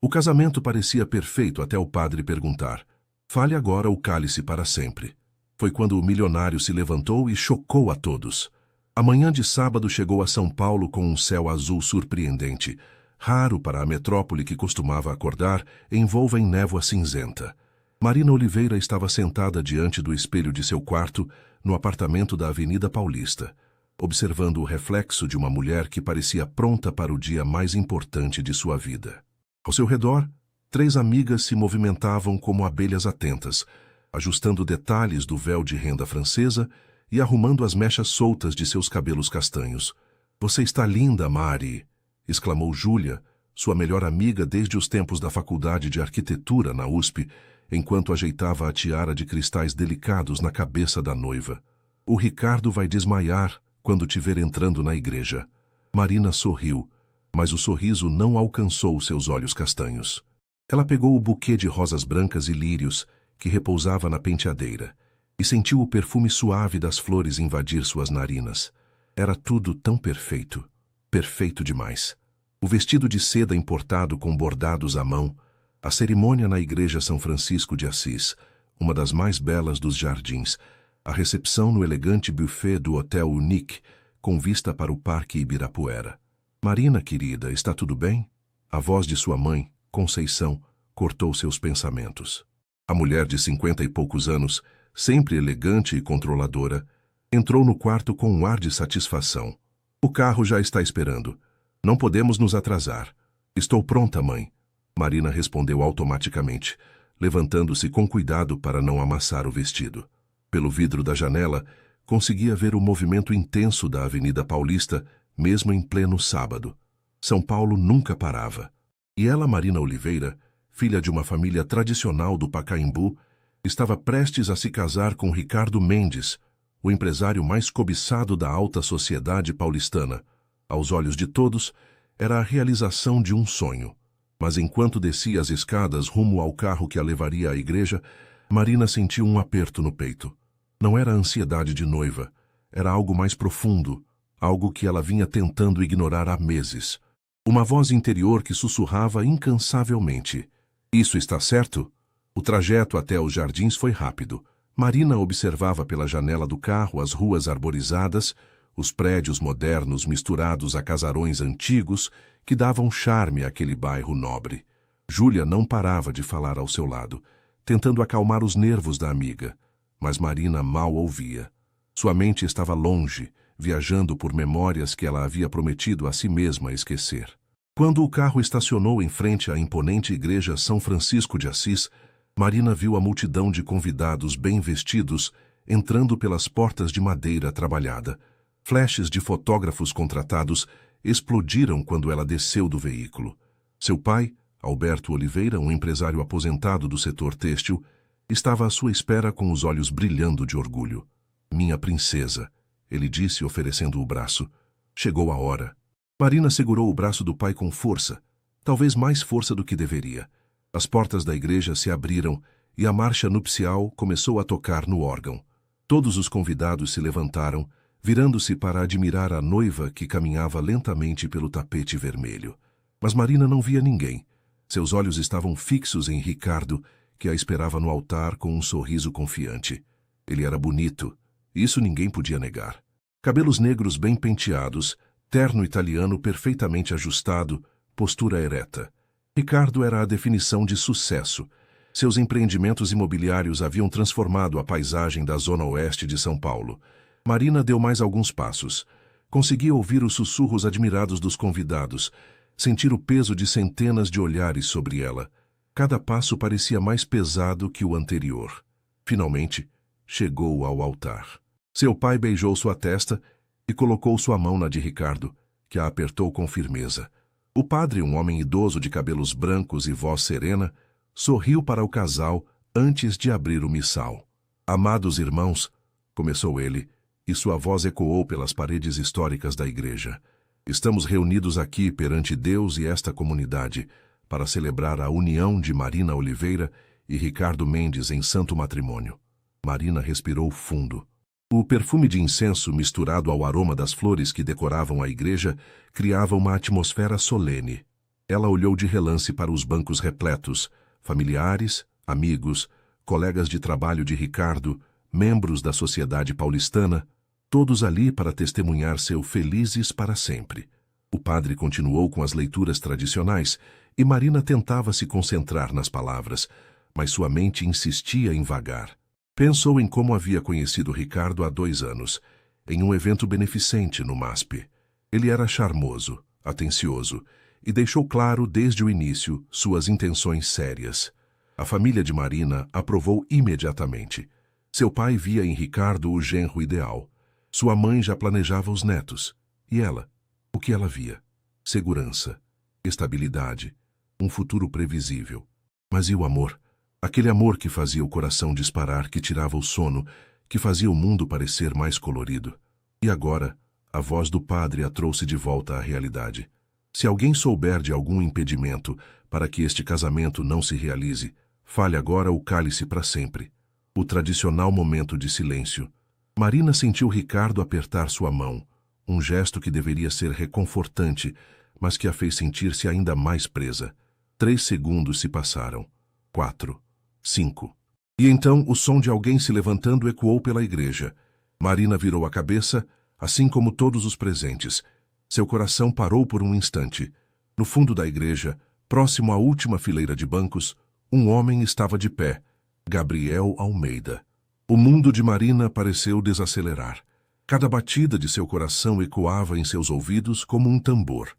O casamento parecia perfeito até o padre perguntar: "Fale agora o cálice para sempre." Foi quando o milionário se levantou e chocou a todos. A manhã de sábado chegou a São Paulo com um céu azul surpreendente, raro para a metrópole que costumava acordar envolva em névoa cinzenta. Marina Oliveira estava sentada diante do espelho de seu quarto, no apartamento da Avenida Paulista, observando o reflexo de uma mulher que parecia pronta para o dia mais importante de sua vida. Ao seu redor, 3 amigas se movimentavam como abelhas atentas, ajustando detalhes do véu de renda francesa e arrumando as mechas soltas de seus cabelos castanhos. "Você está linda, Mari!" exclamou Júlia, sua melhor amiga desde os tempos da Faculdade de Arquitetura na USP, enquanto ajeitava a tiara de cristais delicados na cabeça da noiva. "O Ricardo vai desmaiar quando te ver entrando na igreja." Marina sorriu, mas o sorriso não alcançou seus olhos castanhos. Ela pegou o buquê de rosas brancas e lírios que repousava na penteadeira e sentiu o perfume suave das flores invadir suas narinas. Era tudo tão perfeito, perfeito demais. O vestido de seda importado com bordados à mão, a cerimônia na igreja São Francisco de Assis, uma das mais belas dos jardins, a recepção no elegante buffet do Hotel Unique, com vista para o Parque Ibirapuera. "Marina, querida, está tudo bem?" A voz de sua mãe, Conceição, cortou seus pensamentos. A mulher de 50 e poucos anos, sempre elegante e controladora, entrou no quarto com um ar de satisfação. "O carro já está esperando. Não podemos nos atrasar." "Estou pronta, mãe." Marina respondeu automaticamente, levantando-se com cuidado para não amassar o vestido. Pelo vidro da janela, conseguia ver o movimento intenso da Avenida Paulista, mesmo em pleno sábado. São Paulo nunca parava. E ela, Marina Oliveira, filha de uma família tradicional do Pacaembu, estava prestes a se casar com Ricardo Mendes, o empresário mais cobiçado da alta sociedade paulistana. Aos olhos de todos, era a realização de um sonho. Mas enquanto descia as escadas rumo ao carro que a levaria à igreja, Marina sentiu um aperto no peito. Não era a ansiedade de noiva, era algo mais profundo, algo que ela vinha tentando ignorar há meses. Uma voz interior que sussurrava incansavelmente: "Isso está certo?" O trajeto até os jardins foi rápido. Marina observava pela janela do carro as ruas arborizadas, os prédios modernos misturados a casarões antigos que davam charme àquele bairro nobre. Júlia não parava de falar ao seu lado, tentando acalmar os nervos da amiga, mas Marina mal ouvia. Sua mente estava longe, viajando por memórias que ela havia prometido a si mesma esquecer. Quando o carro estacionou em frente à imponente igreja São Francisco de Assis, Marina viu a multidão de convidados bem vestidos entrando pelas portas de madeira trabalhada. Flashes de fotógrafos contratados explodiram quando ela desceu do veículo. Seu pai, Alberto Oliveira, um empresário aposentado do setor têxtil, estava à sua espera com os olhos brilhando de orgulho. "Minha princesa", ele disse, oferecendo o braço. Chegou a hora. Marina segurou o braço do pai com força, talvez mais força do que deveria. As portas da igreja se abriram e a marcha nupcial começou a tocar no órgão. Todos os convidados se levantaram, virando-se para admirar a noiva que caminhava lentamente pelo tapete vermelho. Mas Marina não via ninguém. Seus olhos estavam fixos em Ricardo, que a esperava no altar com um sorriso confiante. Ele era bonito, isso ninguém podia negar. Cabelos negros bem penteados, terno italiano perfeitamente ajustado, postura ereta. Ricardo era a definição de sucesso. Seus empreendimentos imobiliários haviam transformado a paisagem da zona oeste de São Paulo. Marina deu mais alguns passos. Conseguia ouvir os sussurros admirados dos convidados, sentir o peso de centenas de olhares sobre ela. Cada passo parecia mais pesado que o anterior. Finalmente, chegou ao altar. Seu pai beijou sua testa e colocou sua mão na de Ricardo, que a apertou com firmeza. O padre, um homem idoso de cabelos brancos e voz serena, sorriu para o casal antes de abrir o missal. "Amados irmãos", começou ele, e sua voz ecoou pelas paredes históricas da igreja. "Estamos reunidos aqui perante Deus e esta comunidade para celebrar a união de Marina Oliveira e Ricardo Mendes em santo matrimônio." Marina respirou fundo. O perfume de incenso misturado ao aroma das flores que decoravam a igreja criava uma atmosfera solene. Ela olhou de relance para os bancos repletos, familiares, amigos, colegas de trabalho de Ricardo, membros da sociedade paulistana, todos ali para testemunhar seu felizes para sempre. O padre continuou com as leituras tradicionais e Marina tentava se concentrar nas palavras, mas sua mente insistia em vagar. Pensou em como havia conhecido Ricardo há 2 anos, em um evento beneficente no MASP. Ele era charmoso, atencioso, e deixou claro desde o início suas intenções sérias. A família de Marina aprovou imediatamente. Seu pai via em Ricardo o genro ideal. Sua mãe já planejava os netos. E ela? O que ela via? Segurança, estabilidade, um futuro previsível. Mas e o amor? Aquele amor que fazia o coração disparar, que tirava o sono, que fazia o mundo parecer mais colorido. E agora, a voz do padre a trouxe de volta à realidade. Se alguém souber de algum impedimento para que este casamento não se realize, fale agora o cálice para sempre. O tradicional momento de silêncio. Marina sentiu Ricardo apertar sua mão, um gesto que deveria ser reconfortante, mas que a fez sentir-se ainda mais presa. 3 segundos se passaram. 4. 5. E então o som de alguém se levantando ecoou pela igreja. Marina virou a cabeça, assim como todos os presentes. Seu coração parou por um instante. No fundo da igreja, próximo à última fileira de bancos, um homem estava de pé. Gabriel Almeida. O mundo de Marina pareceu desacelerar. Cada batida de seu coração ecoava em seus ouvidos como um tambor.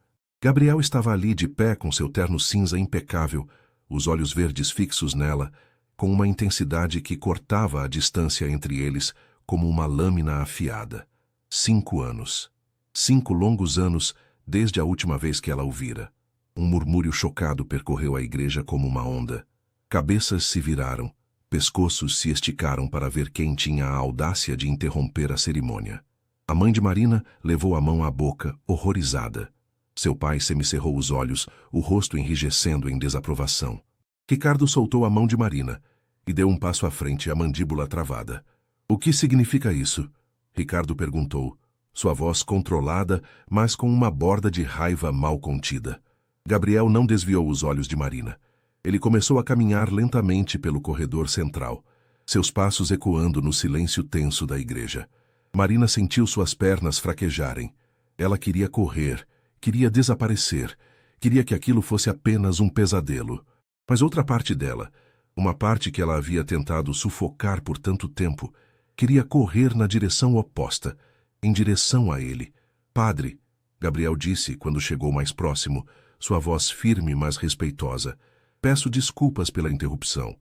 Gabriel estava ali de pé com seu terno cinza impecável, os olhos verdes fixos nela, com uma intensidade que cortava a distância entre eles como uma lâmina afiada. 5 anos. 5 longos anos desde a última vez que ela o vira. Um murmúrio chocado percorreu a igreja como uma onda. Cabeças se viraram, pescoços se esticaram para ver quem tinha a audácia de interromper a cerimônia. A mãe de Marina levou a mão à boca, horrorizada. Seu pai semicerrou os olhos, o rosto enrijecendo em desaprovação. Ricardo soltou a mão de Marina e deu um passo à frente, a mandíbula travada. O que significa isso? Ricardo perguntou, sua voz controlada, mas com uma borda de raiva mal contida. Gabriel não desviou os olhos de Marina. Ele começou a caminhar lentamente pelo corredor central, seus passos ecoando no silêncio tenso da igreja. Marina sentiu suas pernas fraquejarem. Ela queria correr, queria desaparecer, queria que aquilo fosse apenas um pesadelo. Mas outra parte dela, uma parte que ela havia tentado sufocar por tanto tempo, queria correr na direção oposta, em direção a ele. Padre, Gabriel disse quando chegou mais próximo, sua voz firme mas respeitosa. Peço desculpas pela interrupção,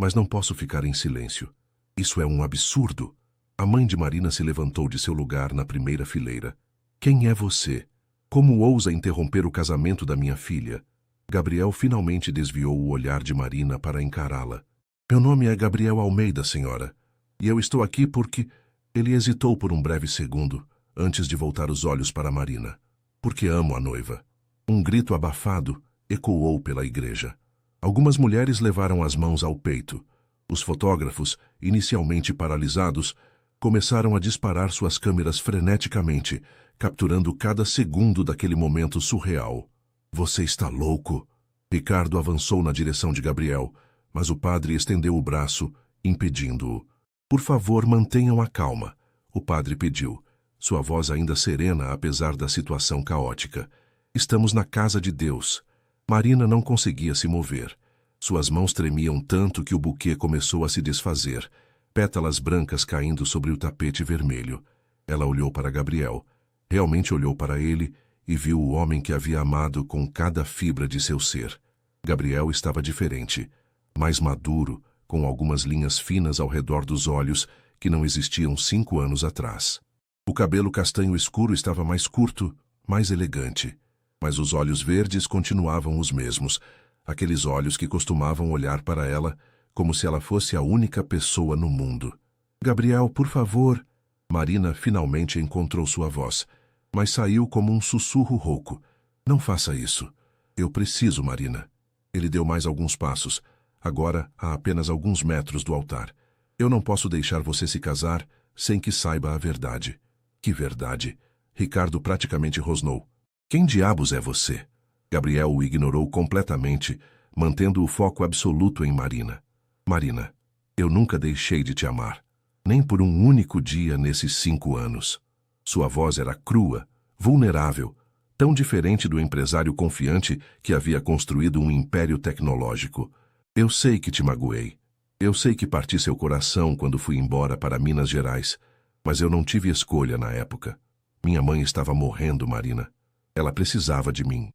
mas não posso ficar em silêncio. Isso é um absurdo. A mãe de Marina se levantou de seu lugar na primeira fileira. Quem é você? Como ousa interromper o casamento da minha filha? Gabriel finalmente desviou o olhar de Marina para encará-la. Meu nome é Gabriel Almeida, senhora. E eu estou aqui porque... Ele hesitou por um breve segundo, antes de voltar os olhos para Marina. Porque amo a noiva. Um grito abafado ecoou pela igreja. Algumas mulheres levaram as mãos ao peito. Os fotógrafos, inicialmente paralisados, começaram a disparar suas câmeras freneticamente, capturando cada segundo daquele momento surreal. Você está louco? Ricardo avançou na direção de Gabriel, mas o padre estendeu o braço, impedindo-o. Por favor, mantenham a calma, o padre pediu, sua voz ainda serena apesar da situação caótica. Estamos na casa de Deus. Marina não conseguia se mover. Suas mãos tremiam tanto que o buquê começou a se desfazer, pétalas brancas caindo sobre o tapete vermelho. Ela olhou para Gabriel, realmente olhou para ele e viu o homem que havia amado com cada fibra de seu ser. Gabriel estava diferente, mais maduro, com algumas linhas finas ao redor dos olhos que não existiam 5 anos atrás. O cabelo castanho escuro estava mais curto, mais elegante. Mas os olhos verdes continuavam os mesmos, aqueles olhos que costumavam olhar para ela como se ela fosse a única pessoa no mundo. Gabriel, por favor. Marina finalmente encontrou sua voz, mas saiu como um sussurro rouco. Não faça isso. Eu preciso, Marina. Ele deu mais alguns passos, agora a apenas alguns metros do altar. Eu não posso deixar você se casar sem que saiba a verdade. Que verdade? Ricardo praticamente rosnou. Quem diabos é você? Gabriel o ignorou completamente, mantendo o foco absoluto em Marina. Marina, eu nunca deixei de te amar. Nem por um único dia nesses 5 anos. Sua voz era crua, vulnerável, tão diferente do empresário confiante que havia construído um império tecnológico. Eu sei que te magoei. Eu sei que parti seu coração quando fui embora para Minas Gerais, mas eu não tive escolha na época. Minha mãe estava morrendo, Marina. Ela precisava de mim.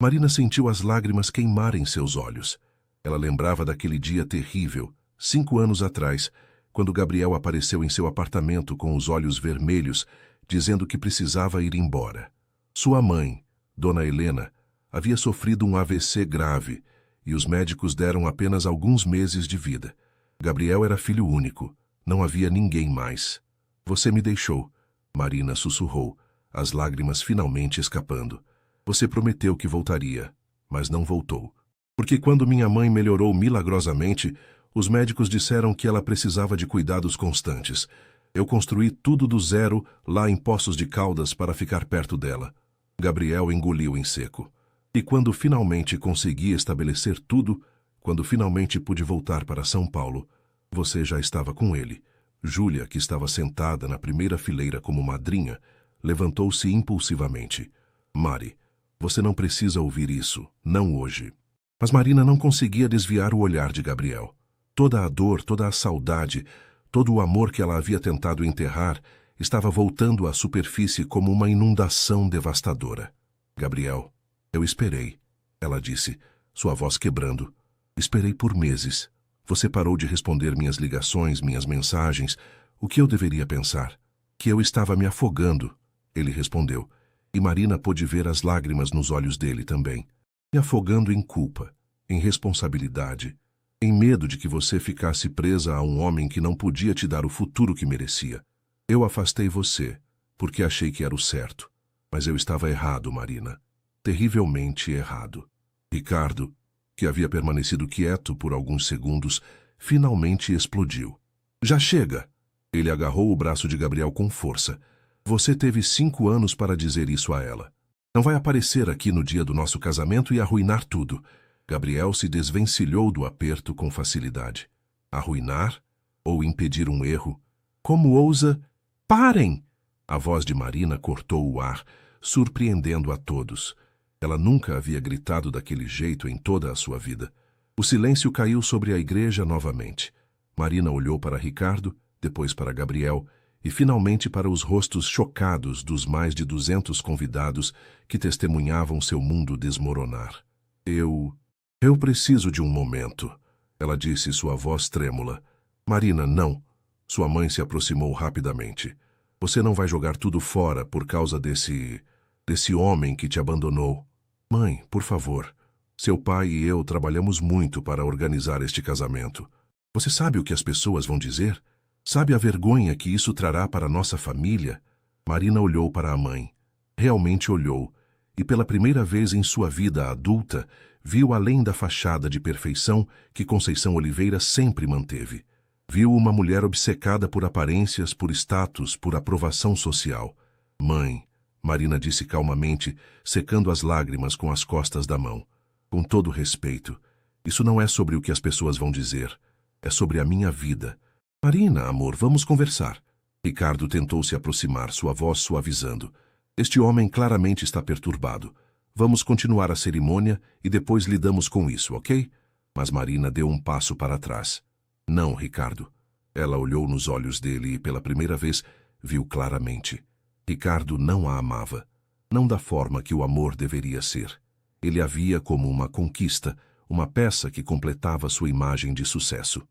Marina sentiu as lágrimas queimarem seus olhos. Ela lembrava daquele dia terrível, 5 anos atrás, quando Gabriel apareceu em seu apartamento com os olhos vermelhos, dizendo que precisava ir embora. Sua mãe, Dona Helena, havia sofrido um AVC grave e os médicos deram apenas alguns meses de vida. Gabriel era filho único, não havia ninguém mais. Você me deixou, Marina sussurrou, as lágrimas finalmente escapando. Você prometeu que voltaria, mas não voltou. Porque quando minha mãe melhorou milagrosamente, os médicos disseram que ela precisava de cuidados constantes. Eu construí tudo do zero lá em Poços de Caldas para ficar perto dela. Gabriel engoliu em seco. E quando finalmente consegui estabelecer tudo, quando finalmente pude voltar para São Paulo, você já estava com ele. Júlia, que estava sentada na primeira fileira como madrinha, levantou-se impulsivamente. Mari, você não precisa ouvir isso, não hoje. Mas Marina não conseguia desviar o olhar de Gabriel. Toda a dor, toda a saudade, todo o amor que ela havia tentado enterrar estava voltando à superfície como uma inundação devastadora. Gabriel, eu esperei, ela disse, sua voz quebrando. Esperei por meses. Você parou de responder minhas ligações, minhas mensagens. O que eu deveria pensar? Que eu estava me afogando, ele respondeu. E Marina pôde ver as lágrimas nos olhos dele também. Me afogando em culpa, em responsabilidade, em medo de que você ficasse presa a um homem que não podia te dar o futuro que merecia. Eu afastei você, porque achei que era o certo. Mas eu estava errado, Marina. Terrivelmente errado. Ricardo, que havia permanecido quieto por alguns segundos, finalmente explodiu. Já chega! Ele agarrou o braço de Gabriel com força. Você teve 5 anos para dizer isso a ela. Não vai aparecer aqui no dia do nosso casamento e arruinar tudo. Gabriel se desvencilhou do aperto com facilidade. Arruinar? Ou impedir um erro? Como ousa? Parem! A voz de Marina cortou o ar, surpreendendo a todos. Ela nunca havia gritado daquele jeito em toda a sua vida. O silêncio caiu sobre a igreja novamente. Marina olhou para Ricardo, depois para Gabriel e finalmente para os rostos chocados dos mais de 200 convidados que testemunhavam seu mundo desmoronar. Eu preciso de um momento, ela disse, sua voz trêmula. Marina, não. Sua mãe se aproximou rapidamente. Você não vai jogar tudo fora por causa desse homem que te abandonou. Mãe, por favor. Seu pai e eu trabalhamos muito para organizar este casamento. Você sabe o que as pessoas vão dizer? Sabe a vergonha que isso trará para nossa família? Marina olhou para a mãe. Realmente olhou, e pela primeira vez em sua vida adulta, viu além da fachada de perfeição que Conceição Oliveira sempre manteve. Viu uma mulher obcecada por aparências, por status, por aprovação social. Mãe, Marina disse calmamente, secando as lágrimas com as costas da mão. Com todo respeito, isso não é sobre o que as pessoas vão dizer. É sobre a minha vida. Marina, amor, vamos conversar. Ricardo tentou se aproximar, sua voz suavizando. Este homem claramente está perturbado. Vamos continuar a cerimônia e depois lidamos com isso, ok? Mas Marina deu um passo para trás. Não, Ricardo. Ela olhou nos olhos dele e pela primeira vez viu claramente. Ricardo não a amava. Não da forma que o amor deveria ser. Ele a via como uma conquista, uma peça que completava sua imagem de sucesso.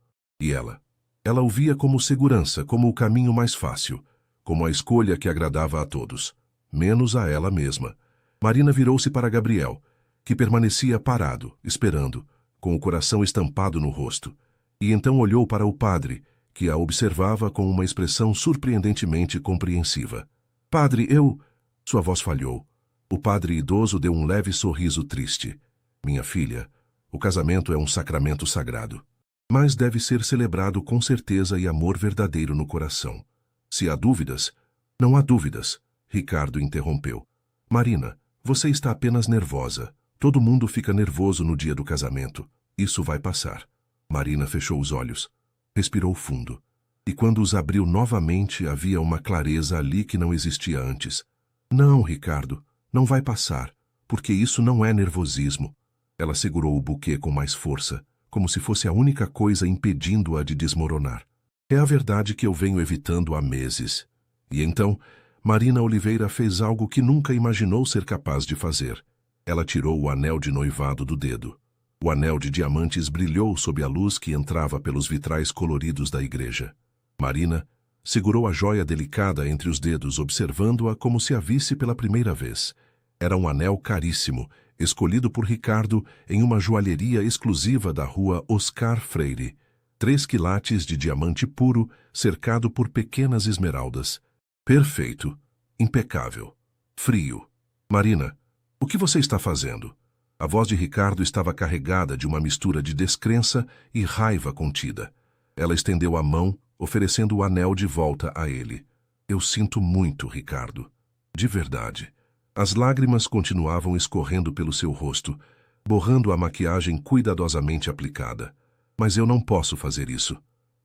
E ela? Ela o via como segurança, como o caminho mais fácil, como a escolha que agradava a todos, menos a ela mesma. Marina virou-se para Gabriel, que permanecia parado, esperando, com o coração estampado no rosto, e então olhou para o padre, que a observava com uma expressão surpreendentemente compreensiva. Padre, eu... Sua voz falhou. O padre idoso deu um leve sorriso triste. Minha filha, o casamento é um sacramento sagrado. Mas deve ser celebrado com certeza e amor verdadeiro no coração. Se há dúvidas... Não há dúvidas, Ricardo interrompeu. Marina, você está apenas nervosa. Todo mundo fica nervoso no dia do casamento. Isso vai passar. Marina fechou os olhos. Respirou fundo. E quando os abriu novamente, havia uma clareza ali que não existia antes. Não, Ricardo, não vai passar, porque isso não é nervosismo. Ela segurou o buquê com mais força, como se fosse a única coisa impedindo-a de desmoronar. É a verdade que eu venho evitando há meses. E então, Marina Oliveira fez algo que nunca imaginou ser capaz de fazer. Ela tirou o anel de noivado do dedo. O anel de diamantes brilhou sob a luz que entrava pelos vitrais coloridos da igreja. Marina segurou a joia delicada entre os dedos, observando-a como se a visse pela primeira vez. Era um anel caríssimo, escolhido por Ricardo em uma joalheria exclusiva da rua Oscar Freire. 3 quilates de diamante puro, cercado por pequenas esmeraldas. Perfeito. Impecável. Frio. Marina, o que você está fazendo? A voz de Ricardo estava carregada de uma mistura de descrença e raiva contida. Ela estendeu a mão, oferecendo o anel de volta a ele. Eu sinto muito, Ricardo. De verdade. As lágrimas continuavam escorrendo pelo seu rosto, borrando a maquiagem cuidadosamente aplicada. Mas eu não posso fazer isso.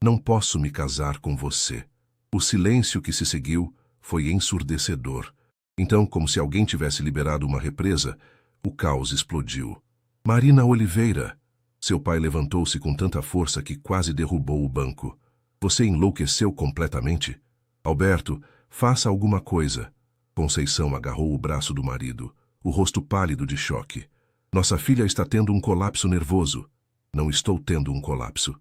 Não posso me casar com você. O silêncio que se seguiu foi ensurdecedor. Então, como se alguém tivesse liberado uma represa, o caos explodiu. Marina Oliveira! Seu pai levantou-se com tanta força que quase derrubou o banco. Você enlouqueceu completamente? Alberto, faça alguma coisa. Conceição agarrou o braço do marido, o rosto pálido de choque. Nossa filha está tendo um colapso nervoso. Não estou tendo um colapso,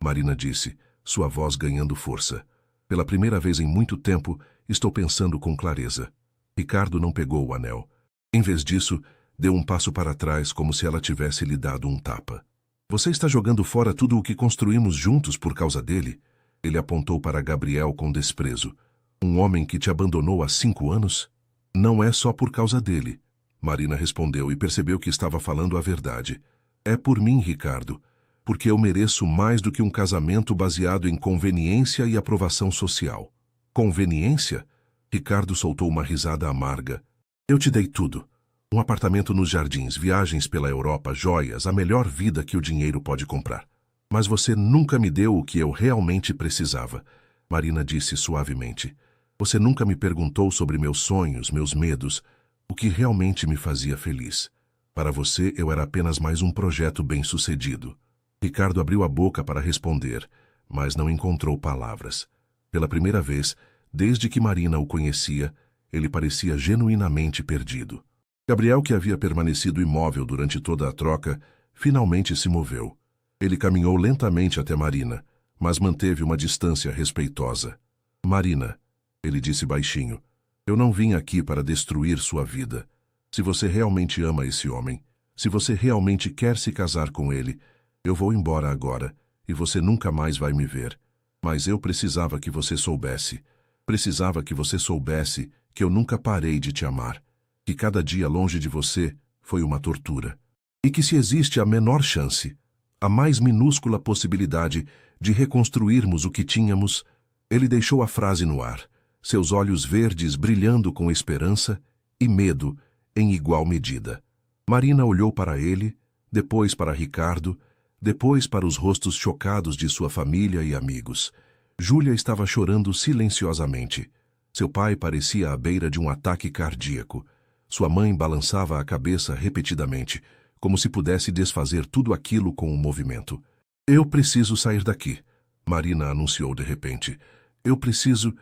Marina disse, sua voz ganhando força. Pela primeira vez em muito tempo, estou pensando com clareza. Ricardo não pegou o anel. Em vez disso, deu um passo para trás como se ela tivesse lhe dado um tapa. Você está jogando fora tudo o que construímos juntos por causa dele? Ele apontou para Gabriel com desprezo. Um homem que te abandonou há 5 anos? Não é só por causa dele. Marina respondeu e percebeu que estava falando a verdade. É por mim, Ricardo, porque eu mereço mais do que um casamento baseado em conveniência e aprovação social. Conveniência? Ricardo soltou uma risada amarga. Eu te dei tudo. Um apartamento nos jardins, viagens pela Europa, joias, a melhor vida que o dinheiro pode comprar. Mas você nunca me deu o que eu realmente precisava, Marina disse suavemente. Você nunca me perguntou sobre meus sonhos, meus medos, o que realmente me fazia feliz. Para você, eu era apenas mais um projeto bem-sucedido. Ricardo abriu a boca para responder, mas não encontrou palavras. Pela primeira vez, desde que Marina o conhecia, ele parecia genuinamente perdido. Gabriel, que havia permanecido imóvel durante toda a troca, finalmente se moveu. Ele caminhou lentamente até Marina, mas manteve uma distância respeitosa. Marina, ele disse baixinho, eu não vim aqui para destruir sua vida. Se você realmente ama esse homem, se você realmente quer se casar com ele, eu vou embora agora e você nunca mais vai me ver. Mas eu precisava que você soubesse. Precisava que você soubesse que eu nunca parei de te amar. Que cada dia longe de você foi uma tortura. E que se existe a menor chance, a mais minúscula possibilidade de reconstruirmos o que tínhamos, ele deixou a frase no ar, seus olhos verdes brilhando com esperança e medo em igual medida. Marina olhou para ele, depois para Ricardo, depois para os rostos chocados de sua família e amigos. Júlia estava chorando silenciosamente. Seu pai parecia à beira de um ataque cardíaco. Sua mãe balançava a cabeça repetidamente, como se pudesse desfazer tudo aquilo com um movimento. Eu preciso sair daqui, Marina anunciou de repente. Eu preciso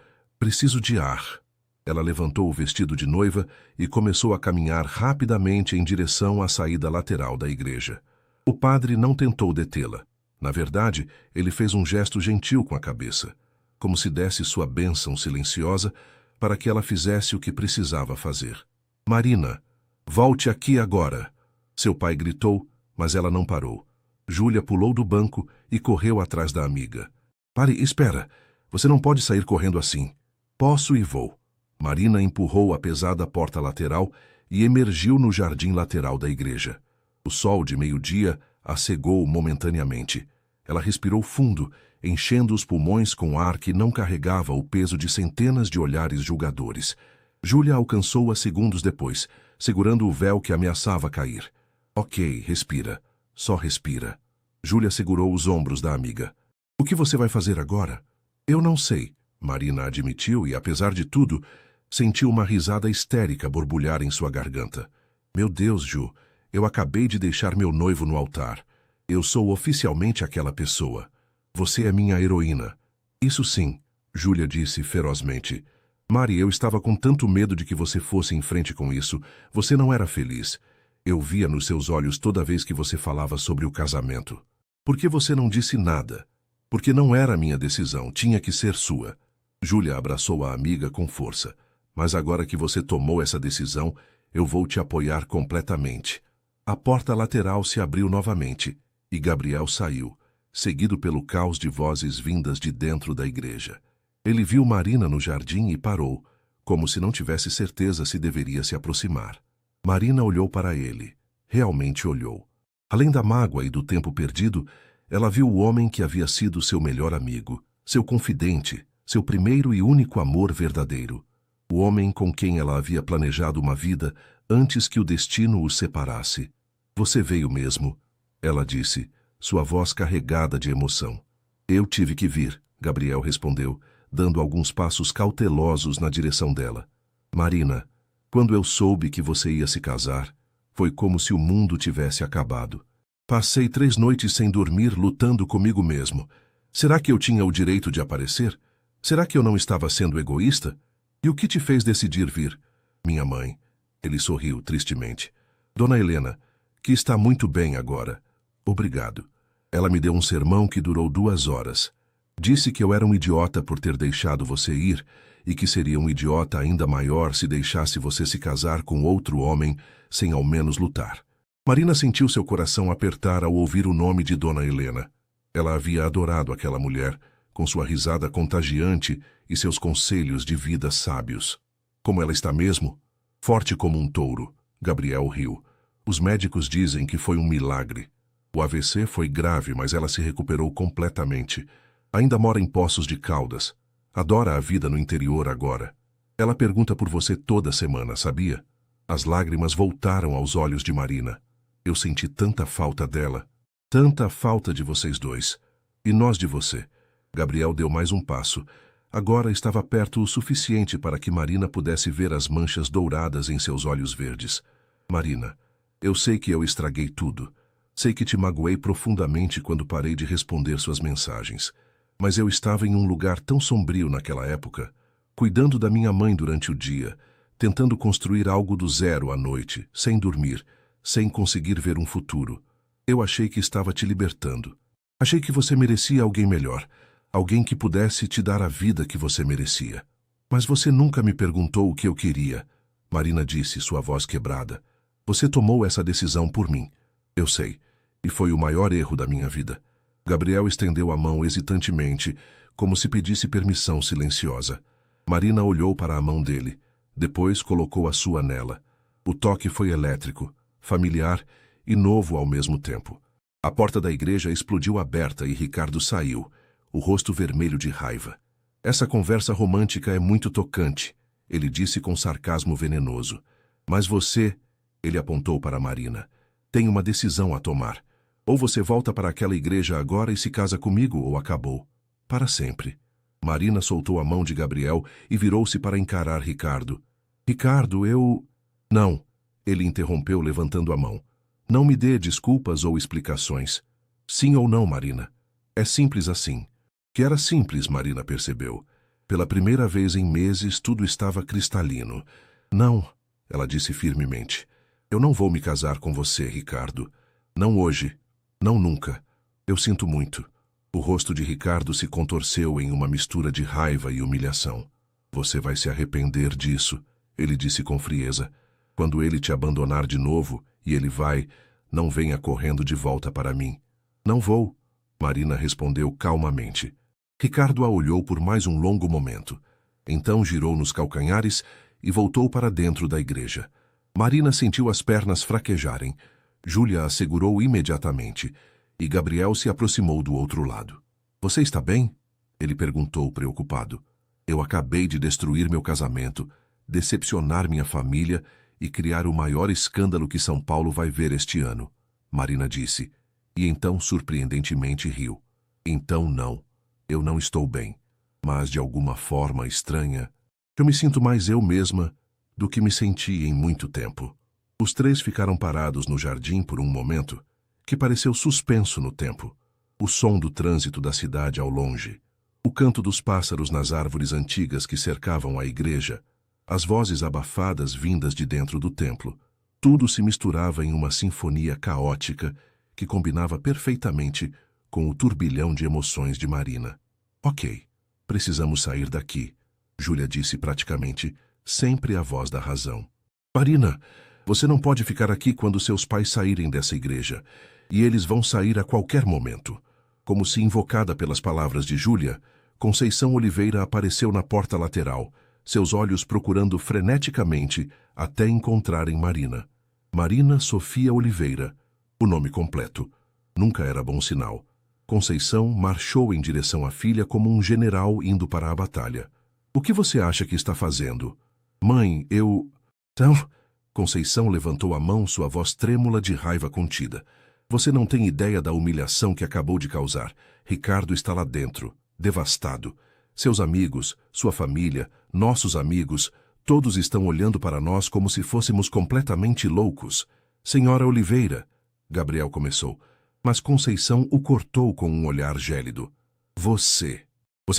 de ar. Ela levantou o vestido de noiva e começou a caminhar rapidamente em direção à saída lateral da igreja. O padre não tentou detê-la. Na verdade, ele fez um gesto gentil com a cabeça, como se desse sua bênção silenciosa para que ela fizesse o que precisava fazer. Marina, volte aqui agora! Seu pai gritou, mas ela não parou. Júlia pulou do banco e correu atrás da amiga. Pare, espera! Você não pode sair correndo assim. Posso e vou. Marina empurrou a pesada porta lateral e emergiu no jardim lateral da igreja. O sol de meio-dia a cegou momentaneamente. Ela respirou fundo, enchendo os pulmões com ar que não carregava o peso de centenas de olhares julgadores. Júlia alcançou-a segundos depois, segurando o véu que ameaçava cair. Ok, respira. Só respira. Júlia segurou os ombros da amiga. O que você vai fazer agora? Eu não sei, Marina admitiu e, apesar de tudo, sentiu uma risada histérica borbulhar em sua garganta. Meu Deus, Ju, eu acabei de deixar meu noivo no altar. Eu sou oficialmente aquela pessoa. Você é minha heroína. Isso sim, Júlia disse ferozmente. Mari, eu estava com tanto medo de que você fosse em frente com isso. Você não era feliz. Eu via nos seus olhos toda vez que você falava sobre o casamento. Por que você não disse nada? Porque não era minha decisão, tinha que ser sua. Júlia abraçou a amiga com força. Mas agora que você tomou essa decisão, eu vou te apoiar completamente. A porta lateral se abriu novamente e Gabriel saiu, seguido pelo caos de vozes vindas de dentro da igreja. Ele viu Marina no jardim e parou, como se não tivesse certeza se deveria se aproximar. Marina olhou para ele. Realmente olhou. Além da mágoa e do tempo perdido, ela viu o homem que havia sido seu melhor amigo, seu confidente, seu primeiro e único amor verdadeiro. O homem com quem ela havia planejado uma vida antes que o destino os separasse. Você veio mesmo, ela disse, sua voz carregada de emoção. Eu tive que vir, Gabriel respondeu, dando alguns passos cautelosos na direção dela. Marina, quando eu soube que você ia se casar, foi como se o mundo tivesse acabado. Passei 3 noites sem dormir lutando comigo mesmo. Será que eu tinha o direito de aparecer? Será que eu não estava sendo egoísta? E o que te fez decidir vir? Minha mãe. Ele sorriu tristemente. Dona Helena, que está muito bem agora. Obrigado. Ela me deu um sermão que durou 2 horas. Disse que eu era um idiota por ter deixado você ir e que seria um idiota ainda maior se deixasse você se casar com outro homem sem ao menos lutar. Marina sentiu seu coração apertar ao ouvir o nome de Dona Helena. Ela havia adorado aquela mulher, com sua risada contagiante e seus conselhos de vida sábios. Como ela está mesmo? Forte como um touro. Gabriel riu. Os médicos dizem que foi um milagre. O AVC foi grave, mas ela se recuperou completamente. Ainda mora em Poços de Caldas. Adora a vida no interior agora. Ela pergunta por você toda semana, sabia? As lágrimas voltaram aos olhos de Marina. Eu senti tanta falta dela. Tanta falta de vocês dois. E nós de você. Gabriel deu mais um passo. Agora estava perto o suficiente para que Marina pudesse ver as manchas douradas em seus olhos verdes. Marina, eu sei que eu estraguei tudo. Sei que te magoei profundamente quando parei de responder suas mensagens. Mas eu estava em um lugar tão sombrio naquela época, cuidando da minha mãe durante o dia, tentando construir algo do zero à noite, sem dormir, sem conseguir ver um futuro. Eu achei que estava te libertando. Achei que você merecia alguém melhor, alguém que pudesse te dar a vida que você merecia. Mas você nunca me perguntou o que eu queria. Marina disse, sua voz quebrada. Você tomou essa decisão por mim. Eu sei. E foi o maior erro da minha vida. Gabriel estendeu a mão hesitantemente, como se pedisse permissão silenciosa. Marina olhou para a mão dele. Depois colocou a sua nela. O toque foi elétrico, familiar e novo ao mesmo tempo. A porta da igreja explodiu aberta e Ricardo saiu, o rosto vermelho de raiva. Essa conversa romântica é muito tocante, ele disse com sarcasmo venenoso. Mas você, ele apontou para Marina, tem uma decisão a tomar. Ou você volta para aquela igreja agora e se casa comigo, ou acabou. Para sempre. Marina soltou a mão de Gabriel e virou-se para encarar Ricardo. Ricardo, eu... Não, ele interrompeu levantando a mão. Não me dê desculpas ou explicações. Sim ou não, Marina. É simples assim. Que era simples, Marina percebeu. Pela primeira vez em meses, tudo estava cristalino. Não, ela disse firmemente. Eu não vou me casar com você, Ricardo. Não hoje. Não nunca. Eu sinto muito. O rosto de Ricardo se contorceu em uma mistura de raiva e humilhação. Você vai se arrepender disso, ele disse com frieza. Quando ele te abandonar de novo, e ele vai, não venha correndo de volta para mim. Não vou, Marina respondeu calmamente. Ricardo a olhou por mais um longo momento. Então girou nos calcanhares e voltou para dentro da igreja. Marina sentiu as pernas fraquejarem. Júlia a segurou imediatamente, e Gabriel se aproximou do outro lado. Você está bem? Ele perguntou preocupado. Eu acabei de destruir meu casamento, decepcionar minha família e criar o maior escândalo que São Paulo vai ver este ano. Marina disse, e então surpreendentemente riu. Então não, eu não estou bem, mas de alguma forma estranha, eu me sinto mais eu mesma do que me senti em muito tempo. Os três ficaram parados no jardim por um momento, que pareceu suspenso no tempo. O som do trânsito da cidade ao longe, o canto dos pássaros nas árvores antigas que cercavam a igreja, as vozes abafadas vindas de dentro do templo, tudo se misturava em uma sinfonia caótica que combinava perfeitamente com o turbilhão de emoções de Marina. Ok, precisamos sair daqui, Júlia disse praticamente, sempre a voz da razão. Marina, você não pode ficar aqui quando seus pais saírem dessa igreja, e eles vão sair a qualquer momento. Como se invocada pelas palavras de Júlia, Conceição Oliveira apareceu na porta lateral, seus olhos procurando freneticamente até encontrarem Marina. Marina Sofia Oliveira, o nome completo. Nunca era bom sinal. Conceição marchou em direção à filha como um general indo para a batalha. O que você acha que está fazendo? Mãe, eu... Então... Conceição levantou a mão, sua voz trêmula de raiva contida. Você não tem ideia da humilhação que acabou de causar. Ricardo está lá dentro, devastado. Seus amigos, sua família, nossos amigos, todos estão olhando para nós como se fôssemos completamente loucos. Senhora Oliveira, Gabriel começou, mas Conceição o cortou com um olhar gélido. Você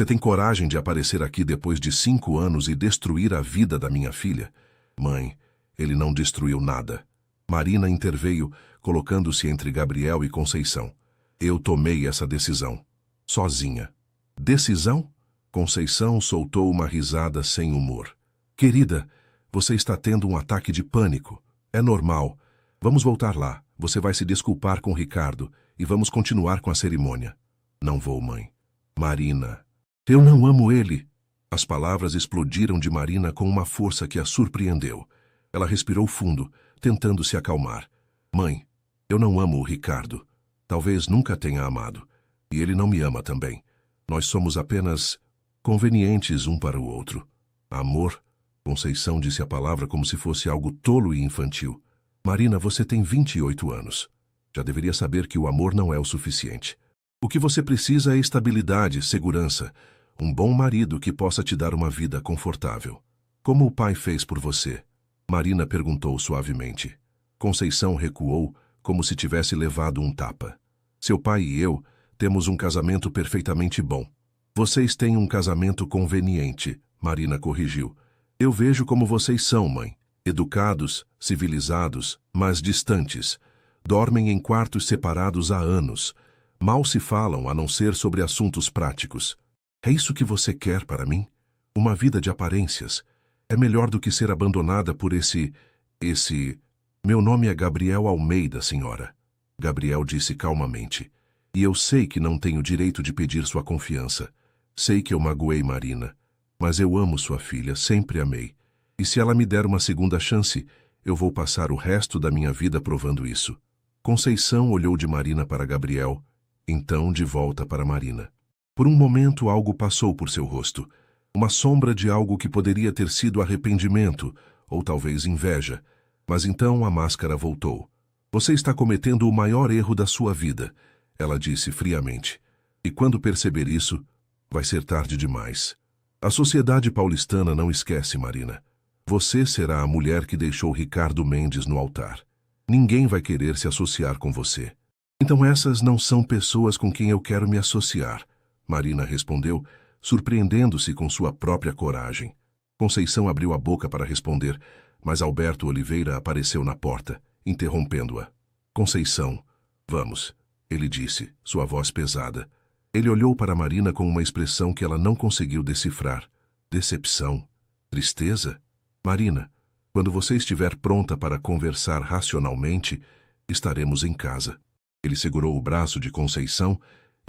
tem coragem de aparecer aqui depois de 5 anos e destruir a vida da minha filha? Mãe, ele não destruiu nada. Marina interveio, colocando-se entre Gabriel e Conceição. Eu tomei essa decisão. Sozinha. Decisão? Conceição soltou uma risada sem humor. Querida, você está tendo um ataque de pânico. É normal. Vamos voltar lá. Você vai se desculpar com Ricardo e vamos continuar com a cerimônia. Não vou, mãe. Marina. Eu não amo ele. As palavras explodiram de Marina com uma força que a surpreendeu. Ela respirou fundo, tentando se acalmar. Mãe, eu não amo o Ricardo. Talvez nunca tenha amado. E ele não me ama também. Nós somos apenas convenientes um para o outro. Amor? Conceição disse a palavra como se fosse algo tolo e infantil. Marina, você tem 28 anos. Já deveria saber que o amor não é o suficiente. O que você precisa é estabilidade, segurança. Um bom marido que possa te dar uma vida confortável. Como o pai fez por você? Marina perguntou suavemente. Conceição recuou, como se tivesse levado um tapa. Seu pai e eu temos um casamento perfeitamente bom. Vocês têm um casamento conveniente, Marina corrigiu. Eu vejo como vocês são, mãe. Educados, civilizados, mas distantes. Dormem em quartos separados há anos. Mal se falam a não ser sobre assuntos práticos. É isso que você quer para mim? Uma vida de aparências. É melhor do que ser abandonada por esse... Meu nome é Gabriel Almeida, senhora. Gabriel disse calmamente. E eu sei que não tenho direito de pedir sua confiança. Sei que eu magoei Marina. Mas eu amo sua filha, sempre amei. E se ela me der uma segunda chance, eu vou passar o resto da minha vida provando isso. Conceição olhou de Marina para Gabriel, então de volta para Marina. Por um momento algo passou por seu rosto. Uma sombra de algo que poderia ter sido arrependimento, ou talvez inveja. Mas então a máscara voltou. Você está cometendo o maior erro da sua vida, ela disse friamente. E quando perceber isso, vai ser tarde demais. A sociedade paulistana não esquece, Marina. Você será a mulher que deixou Ricardo Mendes no altar. Ninguém vai querer se associar com você. Então essas não são pessoas com quem eu quero me associar, Marina respondeu, surpreendendo-se com sua própria coragem. Conceição abriu a boca para responder, mas Alberto Oliveira apareceu na porta, interrompendo-a. Conceição, vamos, ele disse, sua voz pesada. Ele olhou para Marina com uma expressão que ela não conseguiu decifrar. Decepção? Tristeza? Marina, quando você estiver pronta para conversar racionalmente, estaremos em casa. Ele segurou o braço de Conceição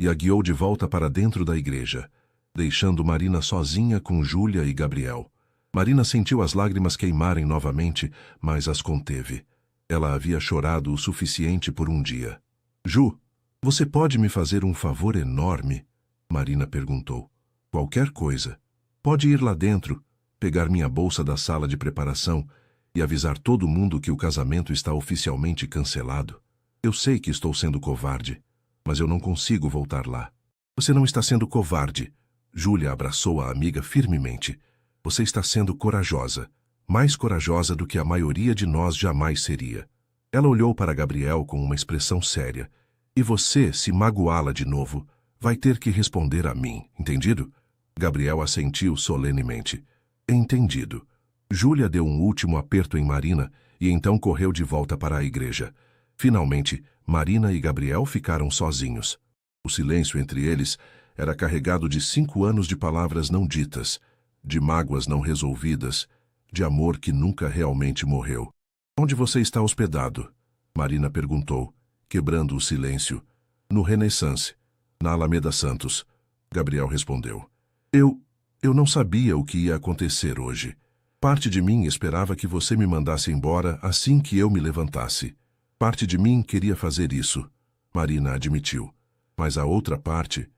e a guiou de volta para dentro da igreja, deixando Marina sozinha com Júlia e Gabriel. Marina sentiu as lágrimas queimarem novamente, mas as conteve. Ela havia chorado o suficiente por um dia. Ju, você pode me fazer um favor enorme? Marina perguntou. Qualquer coisa. Pode ir lá dentro, pegar minha bolsa da sala de preparação e avisar todo mundo que o casamento está oficialmente cancelado. Eu sei que estou sendo covarde, mas eu não consigo voltar lá. Você não está sendo covarde. Júlia abraçou a amiga firmemente. Você está sendo corajosa, mais corajosa do que a maioria de nós jamais seria. Ela olhou para Gabriel com uma expressão séria. E você, se magoá-la de novo, vai ter que responder a mim, entendido? Gabriel assentiu solenemente. Entendido. Júlia deu um último aperto em Marina e então correu de volta para a igreja. Finalmente, Marina e Gabriel ficaram sozinhos. O silêncio entre eles era carregado de 5 anos de palavras não ditas, de mágoas não resolvidas, de amor que nunca realmente morreu. Onde você está hospedado? Marina perguntou, quebrando o silêncio. No Renaissance, na Alameda Santos. Gabriel respondeu. Eu não sabia o que ia acontecer hoje. Parte de mim esperava que você me mandasse embora assim que eu me levantasse. Parte de mim queria fazer isso, Marina admitiu. Mas a outra parte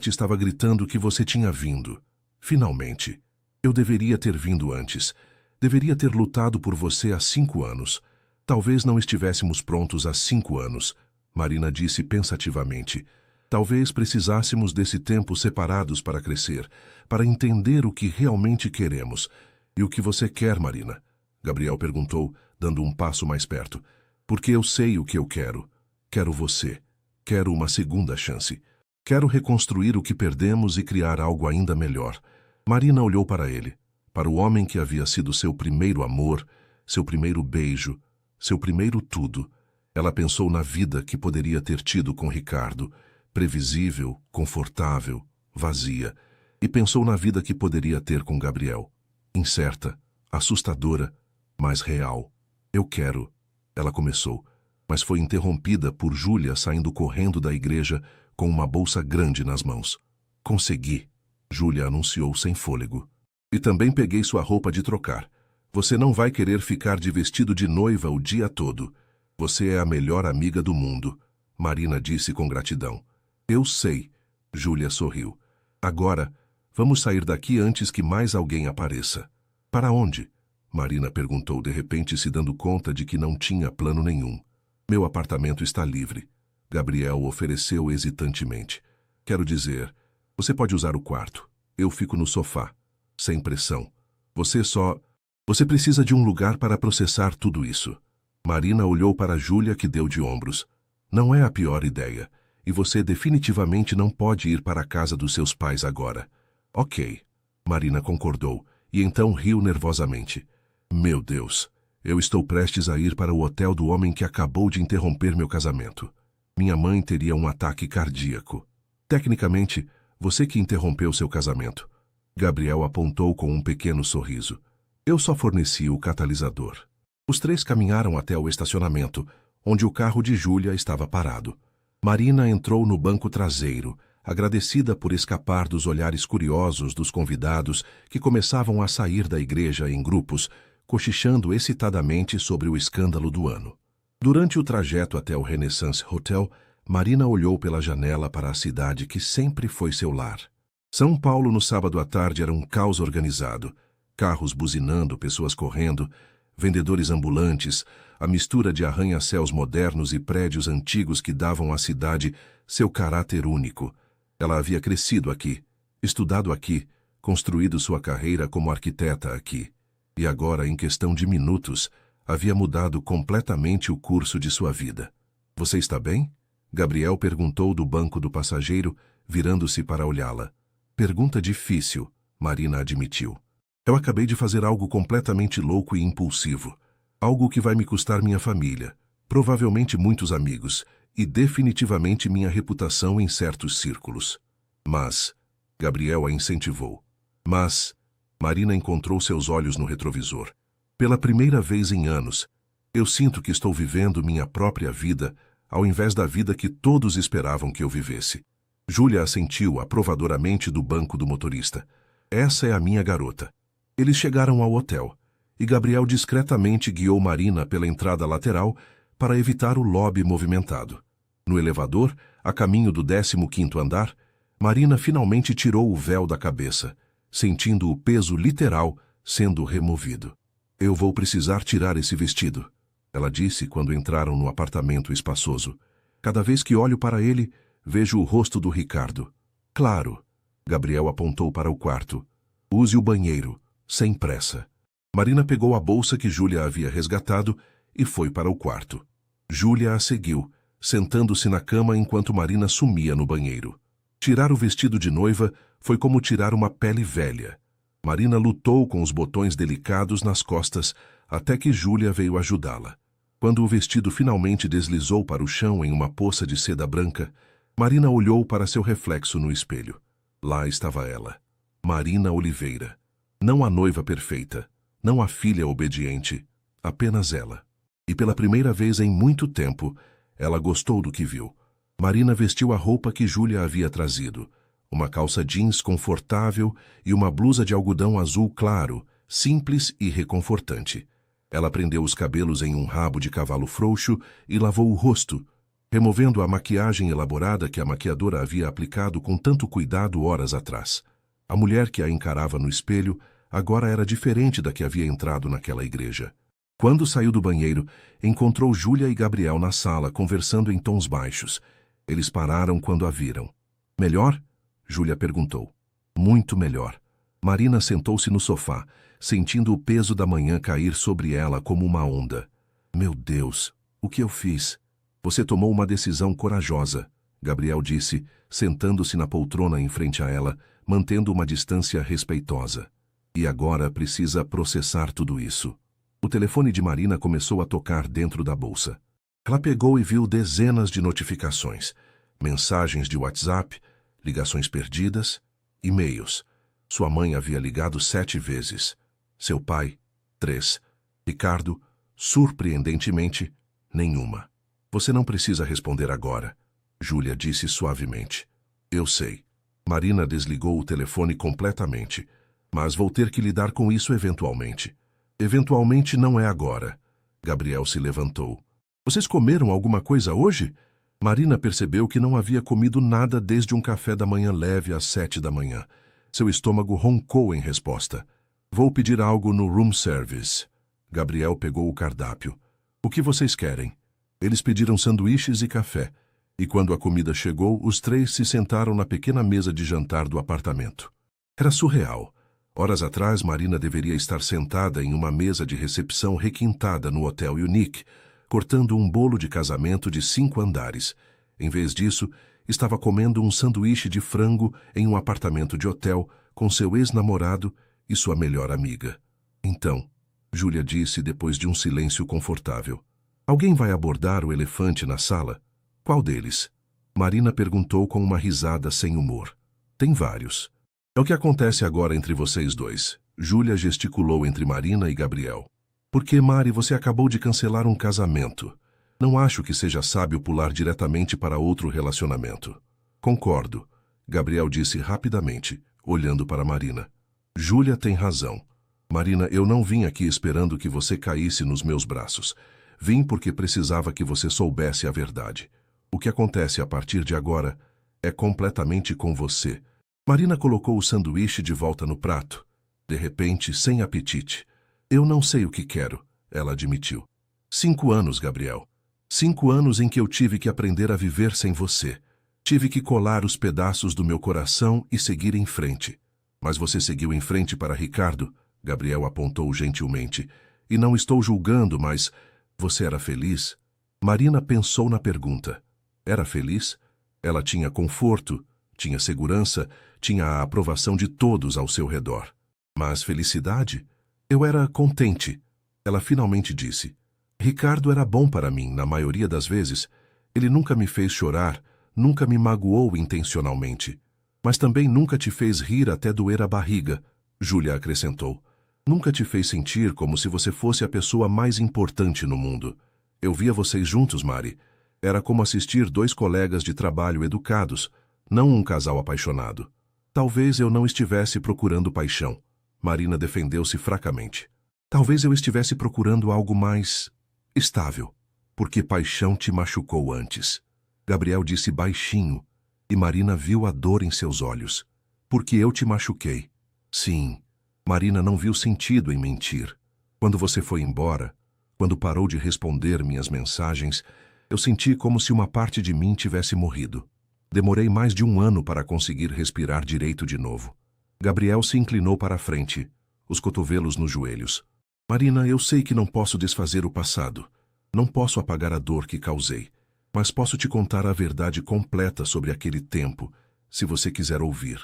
estava gritando que você tinha vindo. Finalmente. Eu deveria ter vindo antes. Deveria ter lutado por você há 5 anos. Talvez não estivéssemos prontos há 5 anos, Marina disse pensativamente. Talvez precisássemos desse tempo separados para crescer, para entender o que realmente queremos. E o que você quer, Marina? Gabriel perguntou, dando um passo mais perto. Porque eu sei o que eu quero. Quero você. Quero uma segunda chance. Quero reconstruir o que perdemos e criar algo ainda melhor. Marina olhou para ele, para o homem que havia sido seu primeiro amor, seu primeiro beijo, seu primeiro tudo. Ela pensou na vida que poderia ter tido com Ricardo, previsível, confortável, vazia, e pensou na vida que poderia ter com Gabriel, incerta, assustadora, mas real. Eu quero, ela começou, mas foi interrompida por Júlia saindo correndo da igreja com uma bolsa grande nas mãos. Consegui, Júlia anunciou sem fôlego. E também peguei sua roupa de trocar. Você não vai querer ficar de vestido de noiva o dia todo. Você é a melhor amiga do mundo, Marina disse com gratidão. Eu sei, Júlia sorriu. Agora, vamos sair daqui antes que mais alguém apareça. Para onde? Marina perguntou de repente, se dando conta de que não tinha plano nenhum. Meu apartamento está livre. Gabriel ofereceu hesitantemente. Quero dizer, você pode usar o quarto. Eu fico no sofá. Sem pressão. Você precisa de um lugar para processar tudo isso. Marina olhou para Júlia, que deu de ombros. Não é a pior ideia. E você definitivamente não pode ir para a casa dos seus pais agora. Ok. Marina concordou, e então riu nervosamente. Meu Deus, eu estou prestes a ir para o hotel do homem que acabou de interromper meu casamento. Minha mãe teria um ataque cardíaco. Tecnicamente, você que interrompeu seu casamento. Gabriel apontou com um pequeno sorriso. Eu só forneci o catalisador. Os 3 caminharam até o estacionamento, onde o carro de Júlia estava parado. Marina entrou no banco traseiro, agradecida por escapar dos olhares curiosos dos convidados que começavam a sair da igreja em grupos, cochichando excitadamente sobre o escândalo do ano. Durante o trajeto até o Renaissance Hotel, Marina olhou pela janela para a cidade que sempre foi seu lar. São Paulo no sábado à tarde era um caos organizado. Carros buzinando, pessoas correndo, vendedores ambulantes, a mistura de arranha-céus modernos e prédios antigos que davam à cidade seu caráter único. Ela havia crescido aqui, estudado aqui, construído sua carreira como arquiteta aqui. E agora, em questão de minutos, havia mudado completamente o curso de sua vida. Você está bem? Gabriel perguntou do banco do passageiro, virando-se para olhá-la. Pergunta difícil, Marina admitiu. Eu acabei de fazer algo completamente louco e impulsivo. Algo que vai me custar minha família, provavelmente muitos amigos, e definitivamente minha reputação em certos círculos. Mas, Gabriel a incentivou. Mas, Marina encontrou seus olhos no retrovisor. Pela primeira vez em anos, eu sinto que estou vivendo minha própria vida, ao invés da vida que todos esperavam que eu vivesse. Júlia assentiu aprovadoramente do banco do motorista. Essa é a minha garota. Eles chegaram ao hotel, e Gabriel discretamente guiou Marina pela entrada lateral para evitar o lobby movimentado. No elevador, a caminho do 15º andar, Marina finalmente tirou o véu da cabeça, sentindo o peso literal sendo removido. Eu vou precisar tirar esse vestido, ela disse quando entraram no apartamento espaçoso. Cada vez que olho para ele, vejo o rosto do Ricardo. Claro. Gabriel apontou para o quarto. Use o banheiro, sem pressa. Marina pegou a bolsa que Júlia havia resgatado e foi para o quarto. Júlia a seguiu, sentando-se na cama enquanto Marina sumia no banheiro. Tirar o vestido de noiva foi como tirar uma pele velha. Marina lutou com os botões delicados nas costas até que Júlia veio ajudá-la. Quando o vestido finalmente deslizou para o chão em uma poça de seda branca, Marina olhou para seu reflexo no espelho. Lá estava ela, Marina Oliveira. Não a noiva perfeita, não a filha obediente, apenas ela. E pela primeira vez em muito tempo, ela gostou do que viu. Marina vestiu a roupa que Júlia havia trazido. Uma calça jeans confortável e uma blusa de algodão azul claro, simples e reconfortante. Ela prendeu os cabelos em um rabo de cavalo frouxo e lavou o rosto, removendo a maquiagem elaborada que a maquiadora havia aplicado com tanto cuidado horas atrás. A mulher que a encarava no espelho agora era diferente da que havia entrado naquela igreja. Quando saiu do banheiro, encontrou Júlia e Gabriel na sala, conversando em tons baixos. Eles pararam quando a viram. Melhor? Júlia perguntou. Muito melhor. Marina sentou-se no sofá, sentindo o peso da manhã cair sobre ela como uma onda. Meu Deus, o que eu fiz? Você tomou uma decisão corajosa, Gabriel disse, sentando-se na poltrona em frente a ela, mantendo uma distância respeitosa. E agora precisa processar tudo isso. O telefone de Marina começou a tocar dentro da bolsa. Ela pegou e viu dezenas de notificações, mensagens de WhatsApp, ligações perdidas, e-mails. Sua mãe havia ligado 7 vezes. Seu pai, 3. Ricardo, surpreendentemente, nenhuma. Você não precisa responder agora, Júlia disse suavemente. Eu sei. Marina desligou o telefone completamente, mas vou ter que lidar com isso eventualmente. Eventualmente não é agora. Gabriel se levantou. Vocês comeram alguma coisa hoje? Marina percebeu que não havia comido nada desde um café da manhã leve às 7 da manhã. Seu estômago roncou em resposta. Vou pedir algo no room service. Gabriel pegou o cardápio. O que vocês querem? Eles pediram sanduíches e café. E quando a comida chegou, os 3 se sentaram na pequena mesa de jantar do apartamento. Era surreal. Horas atrás, Marina deveria estar sentada em uma mesa de recepção requintada no Hotel Unique, cortando um bolo de casamento de 5 andares. Em vez disso, estava comendo um sanduíche de frango em um apartamento de hotel com seu ex-namorado e sua melhor amiga. Então, Júlia disse depois de um silêncio confortável. Alguém vai abordar o elefante na sala? Qual deles? Marina perguntou com uma risada sem humor. Tem vários. É o que acontece agora entre vocês dois. Júlia gesticulou entre Marina e Gabriel. Porque, Mari, você acabou de cancelar um casamento. Não acho que seja sábio pular diretamente para outro relacionamento. Concordo, Gabriel disse rapidamente, olhando para Marina. Júlia tem razão. Marina, eu não vim aqui esperando que você caísse nos meus braços. Vim porque precisava que você soubesse a verdade. O que acontece a partir de agora é completamente com você. Marina colocou o sanduíche de volta no prato, de repente, sem apetite. Eu não sei o que quero, ela admitiu. 5 anos, Gabriel. 5 anos em que eu tive que aprender a viver sem você. Tive que colar os pedaços do meu coração e seguir em frente. Mas você seguiu em frente para Ricardo, Gabriel apontou gentilmente. E não estou julgando, mas você era feliz? Marina pensou na pergunta. Era feliz? Ela tinha conforto, tinha segurança, tinha a aprovação de todos ao seu redor. Mas felicidade? Eu era contente. Ela finalmente disse. Ricardo era bom para mim, na maioria das vezes. Ele nunca me fez chorar, nunca me magoou intencionalmente. Mas também nunca te fez rir até doer a barriga, Júlia acrescentou. Nunca te fez sentir como se você fosse a pessoa mais importante no mundo. Eu via vocês juntos, Mari. Era como assistir 2 colegas de trabalho educados, não um casal apaixonado. Talvez eu não estivesse procurando paixão. Marina defendeu-se fracamente. Talvez eu estivesse procurando algo mais estável, porque paixão te machucou antes. Gabriel disse baixinho, e Marina viu a dor em seus olhos. Porque eu te machuquei. Sim, Marina não viu sentido em mentir. Quando você foi embora, quando parou de responder minhas mensagens, eu senti como se uma parte de mim tivesse morrido. Demorei mais de 1 ano para conseguir respirar direito de novo. Gabriel se inclinou para a frente, os cotovelos nos joelhos. Marina, eu sei que não posso desfazer o passado. Não posso apagar a dor que causei. Mas posso te contar a verdade completa sobre aquele tempo, se você quiser ouvir.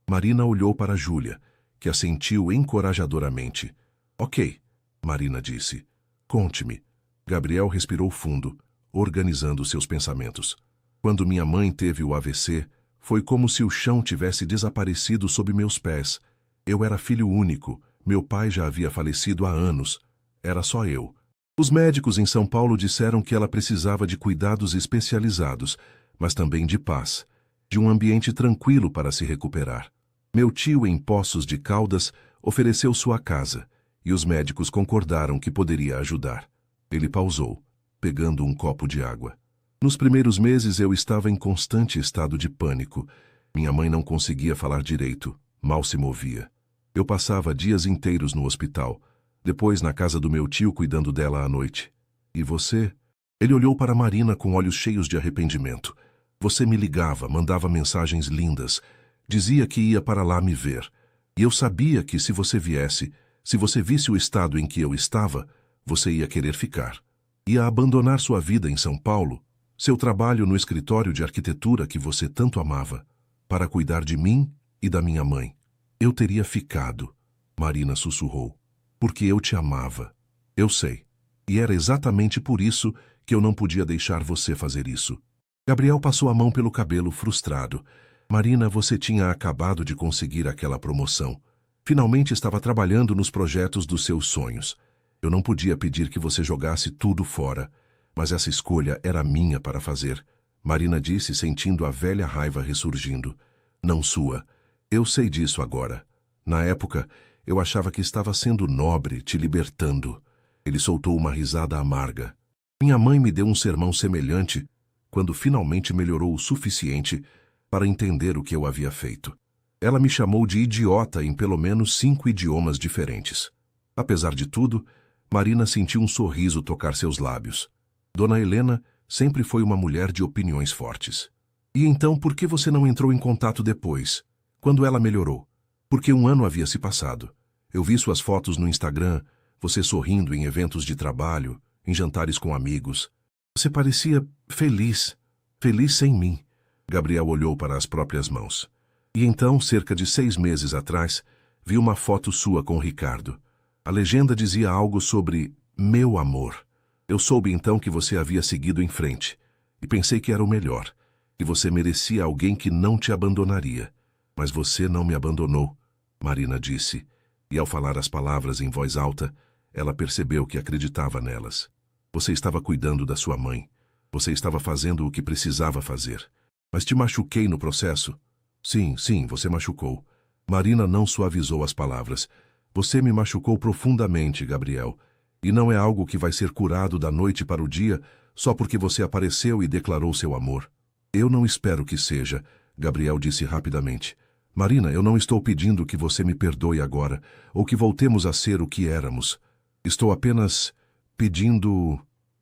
Marina olhou para Júlia, que assentiu encorajadoramente. Ok, Marina disse. Conte-me. Gabriel respirou fundo, organizando seus pensamentos. Quando minha mãe teve o AVC, foi como se o chão tivesse desaparecido sob meus pés. Eu era filho único, meu pai já havia falecido há anos. Era só eu. Os médicos em São Paulo disseram que ela precisava de cuidados especializados, mas também de paz, de um ambiente tranquilo para se recuperar. Meu tio, em Poços de Caldas, ofereceu sua casa, e os médicos concordaram que poderia ajudar. Ele pausou, pegando um copo de água. Nos primeiros meses eu estava em constante estado de pânico. Minha mãe não conseguia falar direito, mal se movia. Eu passava dias inteiros no hospital, depois na casa do meu tio cuidando dela à noite. E você? Ele olhou para Marina com olhos cheios de arrependimento. Você me ligava, mandava mensagens lindas, dizia que ia para lá me ver. E eu sabia que se você viesse, se você visse o estado em que eu estava, você ia querer ficar. Ia abandonar sua vida em São Paulo, seu trabalho no escritório de arquitetura que você tanto amava, para cuidar de mim e da minha mãe. Eu teria ficado, Marina sussurrou, porque eu te amava. Eu sei. E era exatamente por isso que eu não podia deixar você fazer isso. Gabriel passou a mão pelo cabelo frustrado. Marina, você tinha acabado de conseguir aquela promoção. Finalmente estava trabalhando nos projetos dos seus sonhos. Eu não podia pedir que você jogasse tudo fora, mas essa escolha era minha para fazer. Marina disse, sentindo a velha raiva ressurgindo. Não sua. Eu sei disso agora. Na época, eu achava que estava sendo nobre, te libertando. Ele soltou uma risada amarga. Minha mãe me deu um sermão semelhante quando finalmente melhorou o suficiente para entender o que eu havia feito. Ela me chamou de idiota em pelo menos 5 idiomas diferentes. Apesar de tudo, Marina sentiu um sorriso tocar seus lábios. Dona Helena sempre foi uma mulher de opiniões fortes. E então, por que você não entrou em contato depois, quando ela melhorou? Porque 1 ano havia se passado. Eu vi suas fotos no Instagram, você sorrindo em eventos de trabalho, em jantares com amigos. Você parecia feliz, feliz sem mim. Gabriel olhou para as próprias mãos. E então, cerca de 6 meses atrás, vi uma foto sua com Ricardo. A legenda dizia algo sobre meu amor. Eu soube então que você havia seguido em frente, e pensei que era o melhor, que você merecia alguém que não te abandonaria. Mas você não me abandonou, Marina disse, e ao falar as palavras em voz alta, ela percebeu que acreditava nelas. Você estava cuidando da sua mãe. Você estava fazendo o que precisava fazer. Mas te machuquei no processo? Sim, você machucou. Marina não suavizou as palavras. Você me machucou profundamente, Gabriel. E não é algo que vai ser curado da noite para o dia só porque você apareceu e declarou seu amor. Eu não espero que seja, Gabriel disse rapidamente. Marina, eu não estou pedindo que você me perdoe agora, ou que voltemos a ser o que éramos. Estou apenas pedindo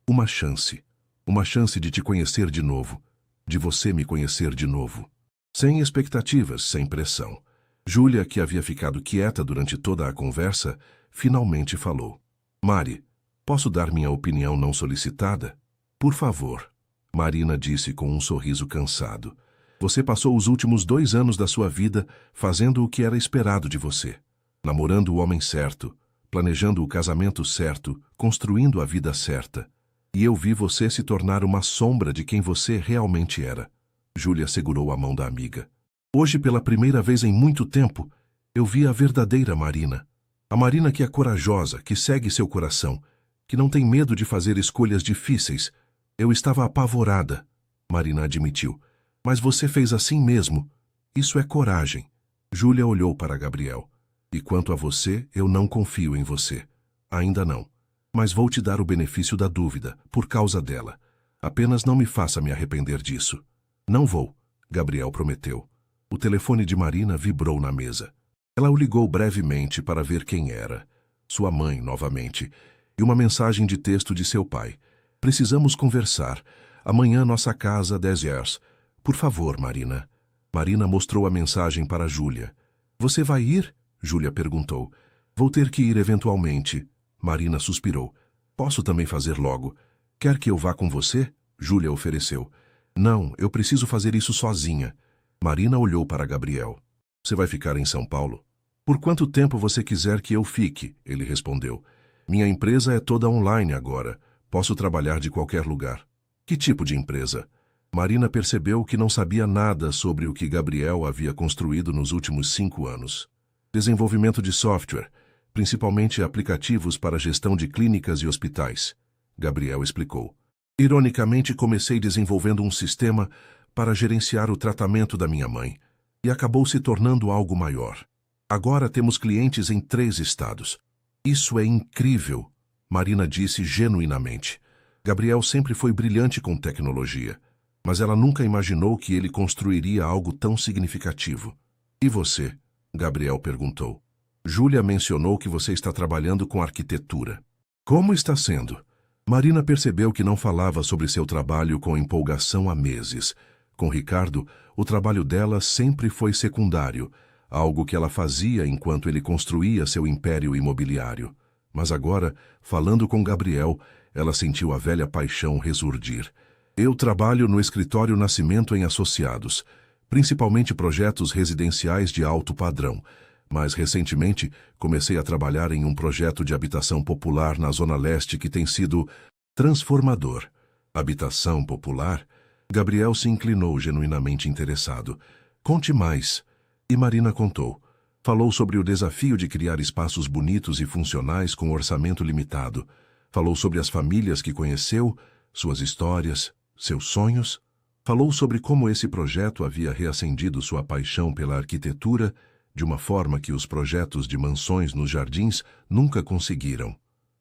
uma chance. Uma chance de te conhecer de novo. De você me conhecer de novo. Sem expectativas, sem pressão. Júlia, que havia ficado quieta durante toda a conversa, finalmente falou. Mari, posso dar minha opinião não solicitada? Por favor. Marina disse com um sorriso cansado. Você passou os últimos 2 anos da sua vida fazendo o que era esperado de você. Namorando o homem certo, planejando o casamento certo, construindo a vida certa. E eu vi você se tornar uma sombra de quem você realmente era. Júlia segurou a mão da amiga. Hoje, pela primeira vez em muito tempo, eu vi a verdadeira Marina. A Marina que é corajosa, que segue seu coração, que não tem medo de fazer escolhas difíceis. Eu estava apavorada, Marina admitiu. Mas você fez assim mesmo. Isso é coragem. Júlia olhou para Gabriel. E quanto a você, eu não confio em você. Ainda não. Mas vou te dar o benefício da dúvida, por causa dela. Apenas não me faça me arrepender disso. Não vou, Gabriel prometeu. O telefone de Marina vibrou na mesa. Ela o ligou brevemente para ver quem era. sua mãe novamente, e uma mensagem de texto de seu pai. Precisamos conversar. Amanhã nossa casa, 10 horas. Por favor, Marina. Marina mostrou a mensagem para Júlia. Você vai ir? Júlia perguntou. Vou ter que ir eventualmente. Marina suspirou. Posso também fazer logo. Quer que eu vá com você? Júlia ofereceu. Não, eu preciso fazer isso sozinha. Marina olhou para Gabriel. Você vai ficar em São Paulo? Por quanto tempo você quiser que eu fique? Ele respondeu. Minha empresa é toda online agora. Posso trabalhar de qualquer lugar. Que tipo de empresa? Marina percebeu que não sabia nada sobre o que Gabriel havia construído nos últimos 5 anos. Desenvolvimento de software, principalmente aplicativos para gestão de clínicas e hospitais. Gabriel explicou. Ironicamente, comecei desenvolvendo um sistema para gerenciar o tratamento da minha mãe, e acabou se tornando algo maior. Agora temos clientes em 3 estados. Isso é incrível, Marina disse genuinamente. Gabriel sempre foi brilhante com tecnologia, mas ela nunca imaginou que ele construiria algo tão significativo. E você? Gabriel perguntou. Júlia mencionou que você está trabalhando com arquitetura. Como está sendo? Marina percebeu que não falava sobre seu trabalho com empolgação há meses. Com Ricardo, o trabalho dela sempre foi secundário, algo que ela fazia enquanto ele construía seu império imobiliário. Mas agora, falando com Gabriel, ela sentiu a velha paixão ressurgir. Eu trabalho no escritório Nascimento em Associados, principalmente projetos residenciais de alto padrão, mas recentemente comecei a trabalhar em um projeto de habitação popular na Zona Leste que tem sido transformador. Habitação popular? Gabriel se inclinou genuinamente interessado. Conte mais. E Marina contou. Falou sobre o desafio de criar espaços bonitos e funcionais com orçamento limitado. Falou sobre as famílias que conheceu, suas histórias, seus sonhos. Falou sobre como esse projeto havia reacendido sua paixão pela arquitetura de uma forma que os projetos de mansões nos jardins nunca conseguiram.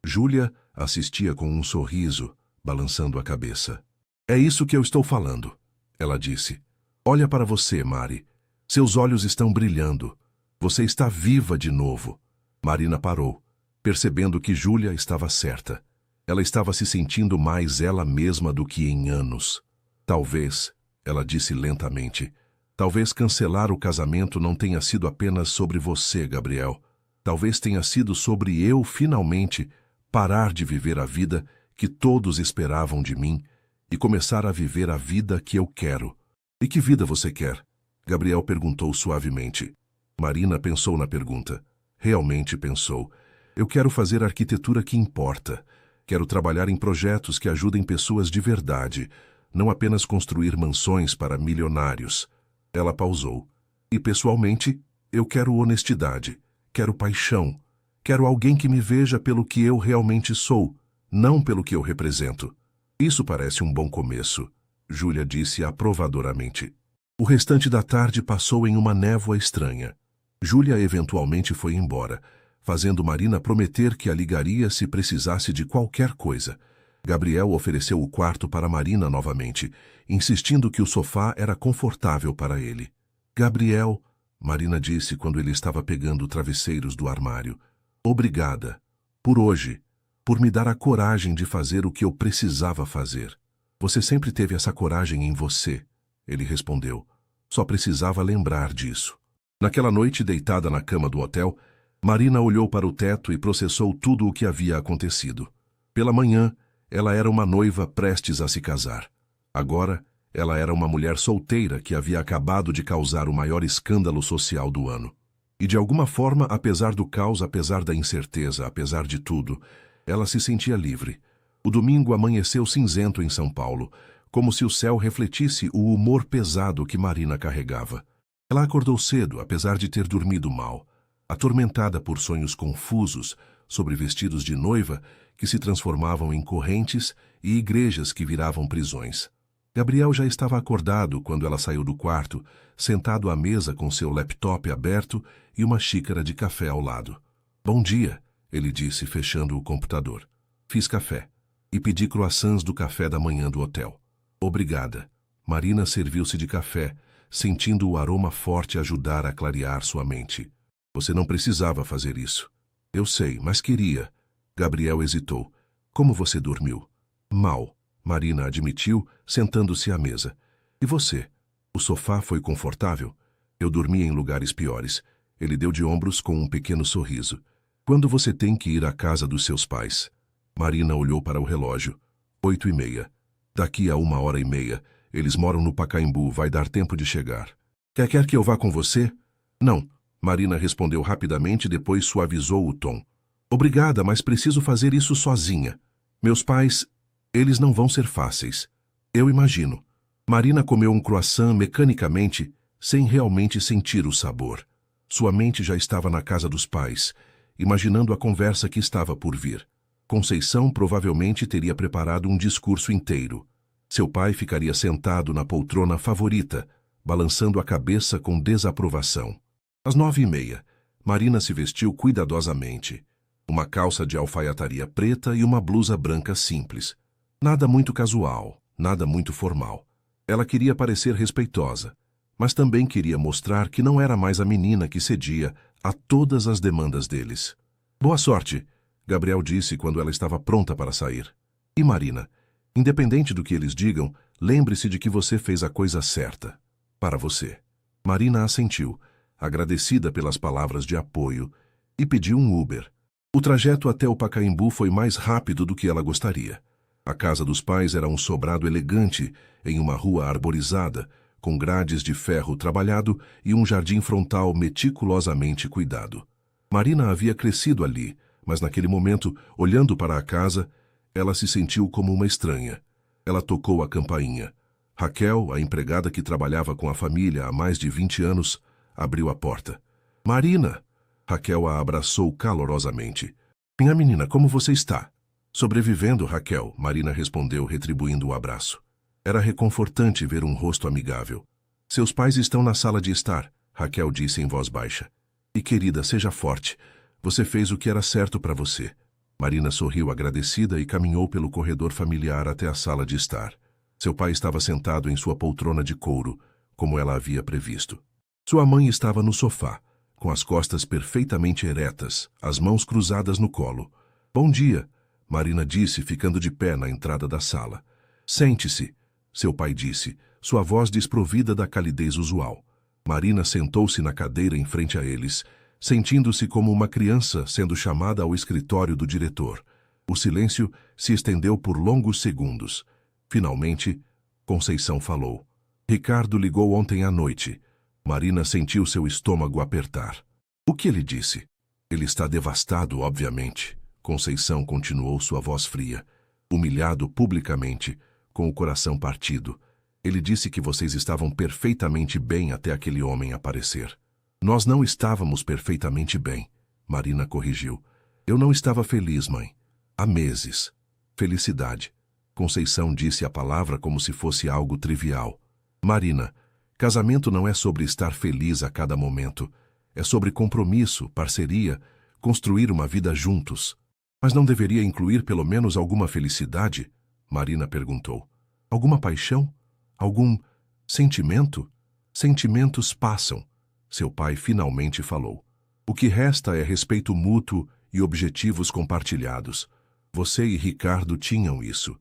Júlia assistia com um sorriso, balançando a cabeça. É isso que eu estou falando, ela disse. Olha para você, Mari. Seus olhos estão brilhando. Você está viva de novo. Marina parou, percebendo que Júlia estava certa. Ela estava se sentindo mais ela mesma do que em anos. Talvez, ela disse lentamente, talvez cancelar o casamento não tenha sido apenas sobre você, Gabriel. Talvez tenha sido sobre eu, finalmente, parar de viver a vida que todos esperavam de mim e começar a viver a vida que eu quero. E que vida você quer? Gabriel perguntou suavemente. Marina pensou na pergunta. Realmente pensou. Eu quero fazer a arquitetura que importa. Quero trabalhar em projetos que ajudem pessoas de verdade, não apenas construir mansões para milionários. Ela pausou. E pessoalmente, eu quero honestidade, quero paixão, quero alguém que me veja pelo que eu realmente sou, não pelo que eu represento. Isso parece um bom começo, Júlia disse aprovadoramente. O restante da tarde passou em uma névoa estranha. Júlia eventualmente foi embora, fazendo Marina prometer que a ligaria se precisasse de qualquer coisa. Gabriel ofereceu o quarto para Marina novamente, insistindo que o sofá era confortável para ele. Gabriel, Marina disse quando ele estava pegando travesseiros do armário. Obrigada. Por hoje. Por me dar a coragem de fazer o que eu precisava fazer. Você sempre teve essa coragem em você, ele respondeu. Só precisava lembrar disso. Naquela noite, deitada na cama do hotel, Marina olhou para o teto e processou tudo o que havia acontecido. Pela manhã, ela era uma noiva prestes a se casar. Agora, ela era uma mulher solteira que havia acabado de causar o maior escândalo social do ano. E de alguma forma, apesar do caos, apesar da incerteza, apesar de tudo, ela se sentia livre. O domingo amanheceu cinzento em São Paulo, como se o céu refletisse o humor pesado que Marina carregava. Ela acordou cedo, apesar de ter dormido mal, atormentada por sonhos confusos sobre vestidos de noiva que se transformavam em correntes e igrejas que viravam prisões. Gabriel já estava acordado quando ela saiu do quarto, sentado à mesa com seu laptop aberto e uma xícara de café ao lado. Bom dia, ele disse, fechando o computador. Fiz café e pedi croissants do café da manhã do hotel. Obrigada. Marina serviu-se de café, sentindo o aroma forte ajudar a clarear sua mente. Você não precisava fazer isso. Eu sei, mas queria. Gabriel hesitou. Como você dormiu? Mal, Marina admitiu, sentando-se à mesa. E você? O sofá foi confortável? Eu dormi em lugares piores. Ele deu de ombros com um pequeno sorriso. Quando você tem que ir à casa dos seus pais? Marina olhou para o relógio. 8h30. Daqui a 1h30. Eles moram no Pacaembu, vai dar tempo de chegar. Quer que eu vá com você? Não, Marina respondeu rapidamente, depois suavizou o tom. Obrigada, mas preciso fazer isso sozinha. Meus pais, eles não vão ser fáceis. Eu imagino. Marina comeu um croissant mecanicamente, sem realmente sentir o sabor. Sua mente já estava na casa dos pais, imaginando a conversa que estava por vir. Conceição provavelmente teria preparado um discurso inteiro. Seu pai ficaria sentado na poltrona favorita, balançando a cabeça com desaprovação. Às 9h30, Marina se vestiu cuidadosamente. Uma calça de alfaiataria preta e uma blusa branca simples. Nada muito casual, nada muito formal. Ela queria parecer respeitosa, mas também queria mostrar que não era mais a menina que cedia a todas as demandas deles. Boa sorte, Gabriel disse quando ela estava pronta para sair. E Marina, independente do que eles digam, lembre-se de que você fez a coisa certa. Para você. Marina assentiu, agradecida pelas palavras de apoio, e pediu um Uber. O trajeto até o Pacaembu foi mais rápido do que ela gostaria. A casa dos pais era um sobrado elegante, em uma rua arborizada, com grades de ferro trabalhado e um jardim frontal meticulosamente cuidado. Marina havia crescido ali, mas naquele momento, olhando para a casa, ela se sentiu como uma estranha. Ela tocou a campainha. Raquel, a empregada que trabalhava com a família há mais de 20 anos, abriu a porta. Marina! Raquel a abraçou calorosamente. Minha menina, como você está? Sobrevivendo, Raquel, Marina respondeu, retribuindo o abraço. Era reconfortante ver um rosto amigável. Seus pais estão na sala de estar, Raquel disse em voz baixa. E querida, seja forte. Você fez o que era certo para você. Marina sorriu agradecida e caminhou pelo corredor familiar até a sala de estar. Seu pai estava sentado em sua poltrona de couro, como ela havia previsto. Sua mãe estava no sofá, com as costas perfeitamente eretas, as mãos cruzadas no colo. Bom dia, Marina disse, ficando de pé na entrada da sala. Sente-se, seu pai disse, sua voz desprovida da calidez usual. Marina sentou-se na cadeira em frente a eles, sentindo-se como uma criança sendo chamada ao escritório do diretor. O silêncio se estendeu por longos segundos. Finalmente, Conceição falou. Ricardo ligou ontem à noite. Marina sentiu seu estômago apertar. O que ele disse? Ele está devastado, obviamente. Conceição continuou, sua voz fria. Humilhado publicamente, com o coração partido. Ele disse que vocês estavam perfeitamente bem até aquele homem aparecer. Nós não estávamos perfeitamente bem, Marina corrigiu. Eu não estava feliz, mãe. Há meses. Felicidade. Conceição disse a palavra como se fosse algo trivial. Marina, casamento não é sobre estar feliz a cada momento. É sobre compromisso, parceria, construir uma vida juntos. Mas não deveria incluir pelo menos alguma felicidade? Marina perguntou. Alguma paixão? Algum sentimento? Sentimentos passam. Seu pai finalmente falou. O que resta é respeito mútuo e objetivos compartilhados. Você e Ricardo tinham isso.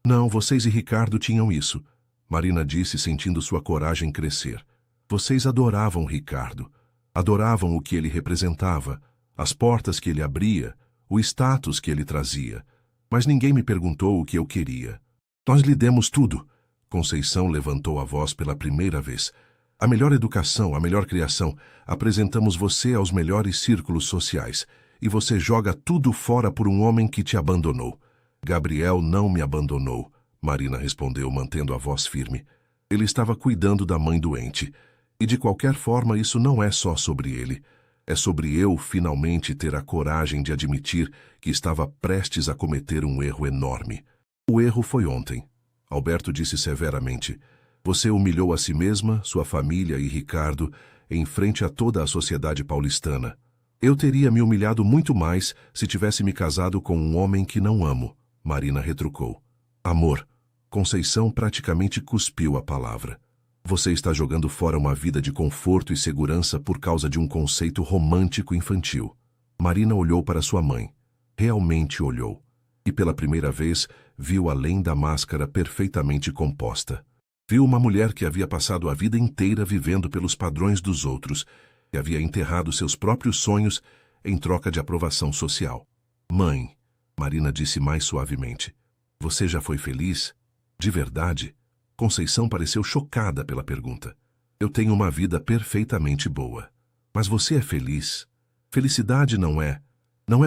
Não, vocês e Ricardo tinham isso, Marina disse, sentindo sua coragem crescer. Vocês adoravam Ricardo. Adoravam o que ele representava, as portas que ele abria, o status que ele trazia. Mas ninguém me perguntou o que eu queria. Nós lhe demos tudo. Conceição levantou a voz pela primeira vez. A melhor educação, a melhor criação. Apresentamos você aos melhores círculos sociais. E você joga tudo fora por um homem que te abandonou. Gabriel não me abandonou, Marina respondeu, mantendo a voz firme. Ele estava cuidando da mãe doente. E de qualquer forma isso não é só sobre ele. É sobre eu finalmente ter a coragem de admitir que estava prestes a cometer um erro enorme. O erro foi ontem. Alberto disse severamente. Você humilhou a si mesma, sua família e Ricardo em frente a toda a sociedade paulistana. Eu teria me humilhado muito mais se tivesse me casado com um homem que não amo, Marina retrucou. Amor. Conceição praticamente cuspiu a palavra. Você está jogando fora uma vida de conforto e segurança por causa de um conceito romântico infantil. Marina olhou para sua mãe. Realmente olhou. E pela primeira vez, viu além da máscara perfeitamente composta. Viu uma mulher que havia passado a vida inteira vivendo pelos padrões dos outros, que havia enterrado seus próprios sonhos em troca de aprovação social. Mãe, Marina disse mais suavemente, você já foi feliz? De verdade? Conceição pareceu chocada pela pergunta. Eu tenho uma vida perfeitamente boa. Mas você é feliz? Felicidade não é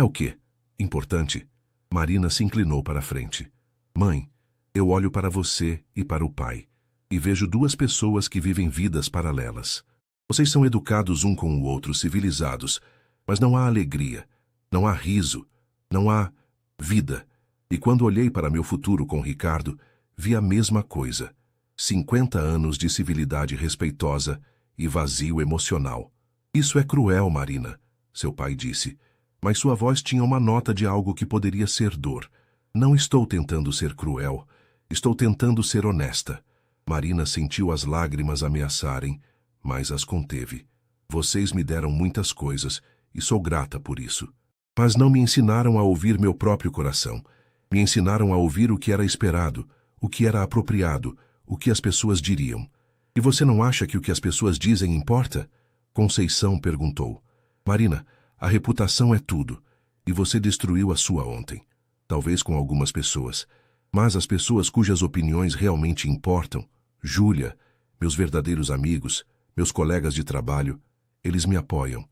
o quê? Importante. Marina se inclinou para a frente. Mãe, eu olho para você e para o pai, e vejo duas pessoas que vivem vidas paralelas. Vocês são educados um com o outro, civilizados, mas não há alegria, não há riso, não há vida. E quando olhei para meu futuro com Ricardo, vi a mesma coisa. 50 anos de civilidade respeitosa e vazio emocional. Isso é cruel, Marina, seu pai disse, mas sua voz tinha uma nota de algo que poderia ser dor. Não estou tentando ser cruel, estou tentando ser honesta. Marina sentiu as lágrimas ameaçarem, mas as conteve. Vocês me deram muitas coisas e sou grata por isso. Mas não me ensinaram a ouvir meu próprio coração. Me ensinaram a ouvir o que era esperado, o que era apropriado, o que as pessoas diriam. E você não acha que o que as pessoas dizem importa? Conceição perguntou. Marina, a reputação é tudo, e você destruiu a sua ontem. Talvez com algumas pessoas, mas as pessoas cujas opiniões realmente importam, Júlia, meus verdadeiros amigos, meus colegas de trabalho, eles me apoiam.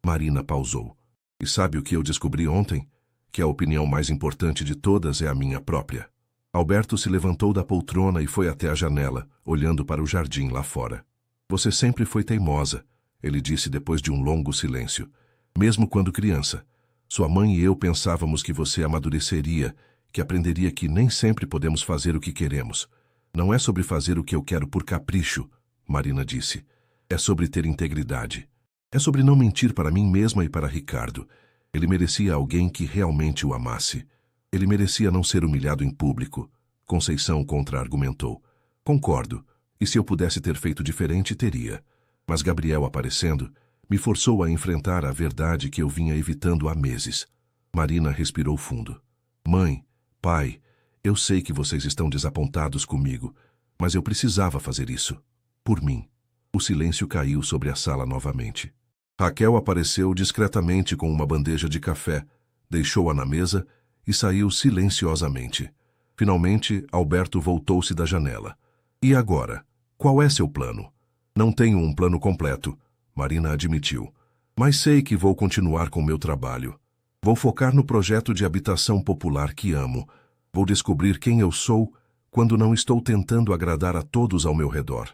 Marina pausou. E sabe o que eu descobri ontem? Que a opinião mais importante de todas é a minha própria. Alberto se levantou da poltrona e foi até a janela, olhando para o jardim lá fora. Você sempre foi teimosa, ele disse depois de um longo silêncio. Mesmo quando criança, sua mãe e eu pensávamos que você amadureceria, que aprenderia que nem sempre podemos fazer o que queremos. Não é sobre fazer o que eu quero por capricho, Marina disse. É sobre ter integridade. É sobre não mentir para mim mesma e para Ricardo. Ele merecia alguém que realmente o amasse. Ele merecia não ser humilhado em público. Conceição contra-argumentou. Concordo, e se eu pudesse ter feito diferente, teria. Mas Gabriel aparecendo me forçou a enfrentar a verdade que eu vinha evitando há meses. Marina respirou fundo. Mãe, pai, eu sei que vocês estão desapontados comigo, mas eu precisava fazer isso. Por mim. O silêncio caiu sobre a sala novamente. Raquel apareceu discretamente com uma bandeja de café, deixou-a na mesa e saiu silenciosamente. Finalmente, Alberto voltou-se da janela. E agora? Qual é seu plano? Não tenho um plano completo, Marina admitiu. Mas sei que vou continuar com meu trabalho. Vou focar no projeto de habitação popular que amo. Vou descobrir quem eu sou quando não estou tentando agradar a todos ao meu redor.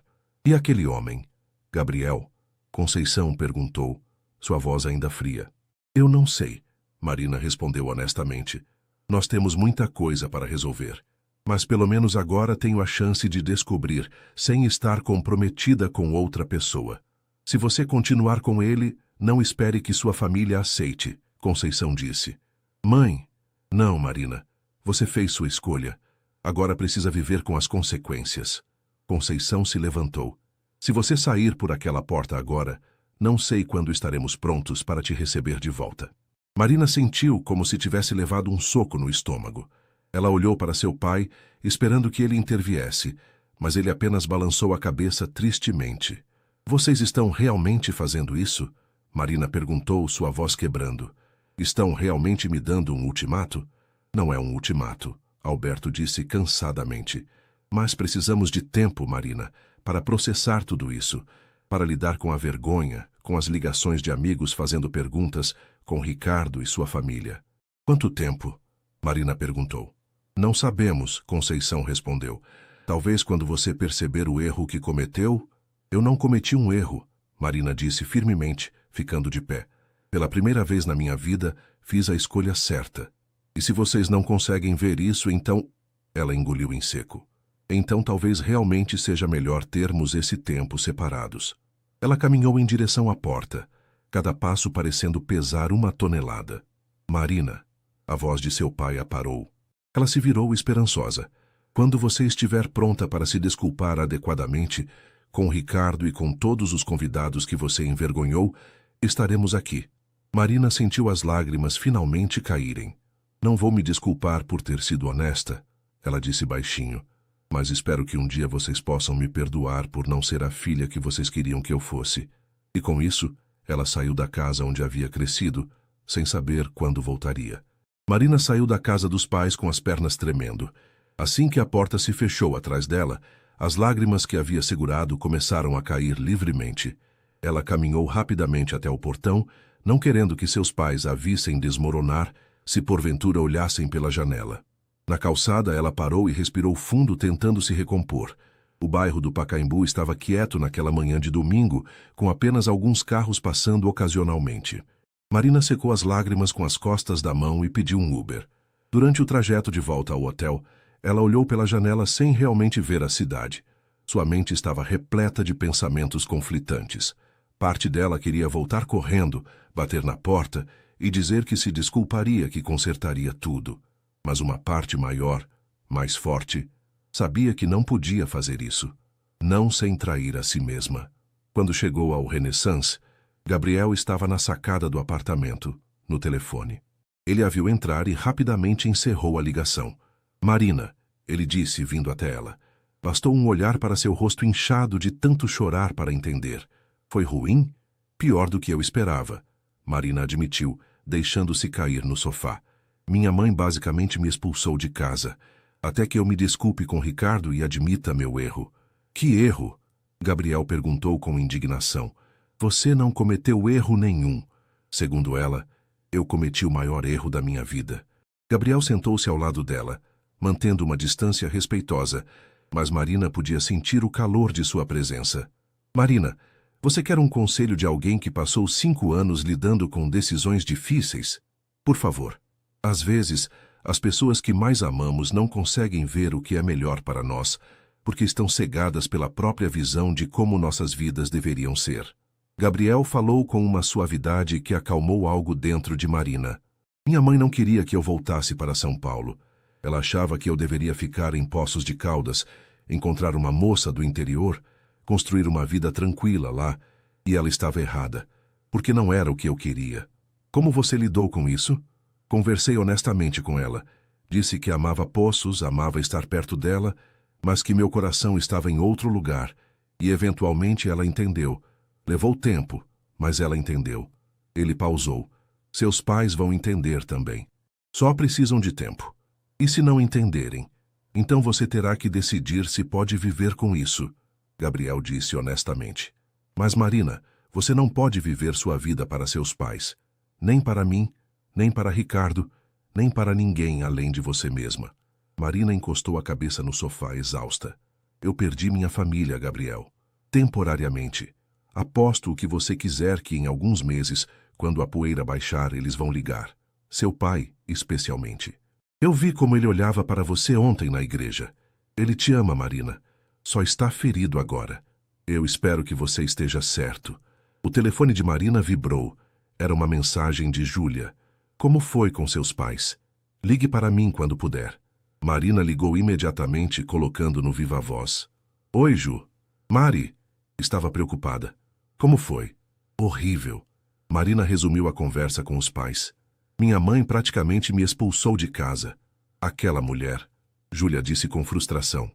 E aquele homem? Gabriel? Conceição perguntou, sua voz ainda fria. Eu não sei, Marina respondeu honestamente. Nós temos muita coisa para resolver. Mas pelo menos agora tenho a chance de descobrir, sem estar comprometida com outra pessoa. Se você continuar com ele, não espere que sua família aceite, Conceição disse. Mãe, não, Marina. Você fez sua escolha. Agora precisa viver com as consequências. Conceição se levantou. Se você sair por aquela porta agora, não sei quando estaremos prontos para te receber de volta. Marina sentiu como se tivesse levado um soco no estômago. Ela olhou para seu pai, esperando que ele interviesse, mas ele apenas balançou a cabeça tristemente. Vocês estão realmente fazendo isso? Marina perguntou, sua voz quebrando. Estão realmente me dando um ultimato? Não é um ultimato, Alberto disse cansadamente. Mas precisamos de tempo, Marina, para processar tudo isso, para lidar com a vergonha, com as ligações de amigos fazendo perguntas, com Ricardo e sua família. Quanto tempo? Marina perguntou. Não sabemos, Conceição respondeu. Talvez quando você perceber o erro que cometeu... Eu não cometi um erro, Marina disse firmemente, ficando de pé. Pela primeira vez na minha vida, fiz a escolha certa. E se vocês não conseguem ver isso, então... Ela engoliu em seco. Então talvez realmente seja melhor termos esse tempo separados. Ela caminhou em direção à porta, cada passo parecendo pesar 1 tonelada. Marina, a voz de seu pai a parou. Ela se virou esperançosa. Quando você estiver pronta para se desculpar adequadamente, com Ricardo e com todos os convidados que você envergonhou, estaremos aqui. Marina sentiu as lágrimas finalmente caírem. Não vou me desculpar por ter sido honesta, ela disse baixinho, mas espero que um dia vocês possam me perdoar por não ser a filha que vocês queriam que eu fosse. E com isso, ela saiu da casa onde havia crescido, sem saber quando voltaria. Marina saiu da casa dos pais com as pernas tremendo. Assim que a porta se fechou atrás dela, as lágrimas que havia segurado começaram a cair livremente. Ela caminhou rapidamente até o portão, não querendo que seus pais a vissem desmoronar se porventura olhassem pela janela. Na calçada, ela parou e respirou fundo, tentando se recompor. O bairro do Pacaembu estava quieto naquela manhã de domingo, com apenas alguns carros passando ocasionalmente. Marina secou as lágrimas com as costas da mão e pediu um Uber. Durante o trajeto de volta ao hotel, ela olhou pela janela sem realmente ver a cidade. Sua mente estava repleta de pensamentos conflitantes. Parte dela queria voltar correndo, bater na porta e dizer que se desculparia, que consertaria tudo. Mas uma parte maior, mais forte, sabia que não podia fazer isso. Não sem trair a si mesma. Quando chegou ao Renaissance, Gabriel estava na sacada do apartamento, no telefone. Ele a viu entrar e rapidamente encerrou a ligação. Marina, ele disse, vindo até ela. Bastou um olhar para seu rosto inchado de tanto chorar para entender. Foi ruim? Pior do que eu esperava. Marina admitiu, deixando-se cair no sofá. Minha mãe basicamente me expulsou de casa, até que eu me desculpe com Ricardo e admita meu erro. Que erro? Gabriel perguntou com indignação. Você não cometeu erro nenhum. Segundo ela, eu cometi o maior erro da minha vida. Gabriel sentou-se ao lado dela, mantendo uma distância respeitosa, mas Marina podia sentir o calor de sua presença. Marina, você quer um conselho de alguém que passou 5 anos lidando com decisões difíceis? Por favor. Às vezes, as pessoas que mais amamos não conseguem ver o que é melhor para nós, porque estão cegadas pela própria visão de como nossas vidas deveriam ser. Gabriel falou com uma suavidade que acalmou algo dentro de Marina. Minha mãe não queria que eu voltasse para São Paulo. Ela achava que eu deveria ficar em Poços de Caldas, encontrar uma moça do interior, construir uma vida tranquila lá, e ela estava errada, porque não era o que eu queria. Como você lidou com isso? Conversei honestamente com ela. Disse que amava Poços, amava estar perto dela, mas que meu coração estava em outro lugar, e eventualmente ela entendeu. Levou tempo, mas ela entendeu. Ele pausou. Seus pais vão entender também. Só precisam de tempo. E se não entenderem? Então você terá que decidir se pode viver com isso, Gabriel disse honestamente. Mas Marina, você não pode viver sua vida para seus pais. Nem para mim, nem para Ricardo, nem para ninguém além de você mesma. Marina encostou a cabeça no sofá, exausta. Eu perdi minha família, Gabriel. Temporariamente. Aposto o que você quiser que em alguns meses, quando a poeira baixar, eles vão ligar. Seu pai, especialmente. Eu vi como ele olhava para você ontem na igreja. Ele te ama, Marina. Só está ferido agora. Eu espero que você esteja certo. O telefone de Marina vibrou. Era uma mensagem de Júlia. Como foi com seus pais? Ligue para mim quando puder. Marina ligou imediatamente, colocando no viva-voz. Oi, Ju. Mari. Estava preocupada. Como foi? Horrível. Marina resumiu a conversa com os pais. Minha mãe praticamente me expulsou de casa. Aquela mulher. Júlia disse com frustração.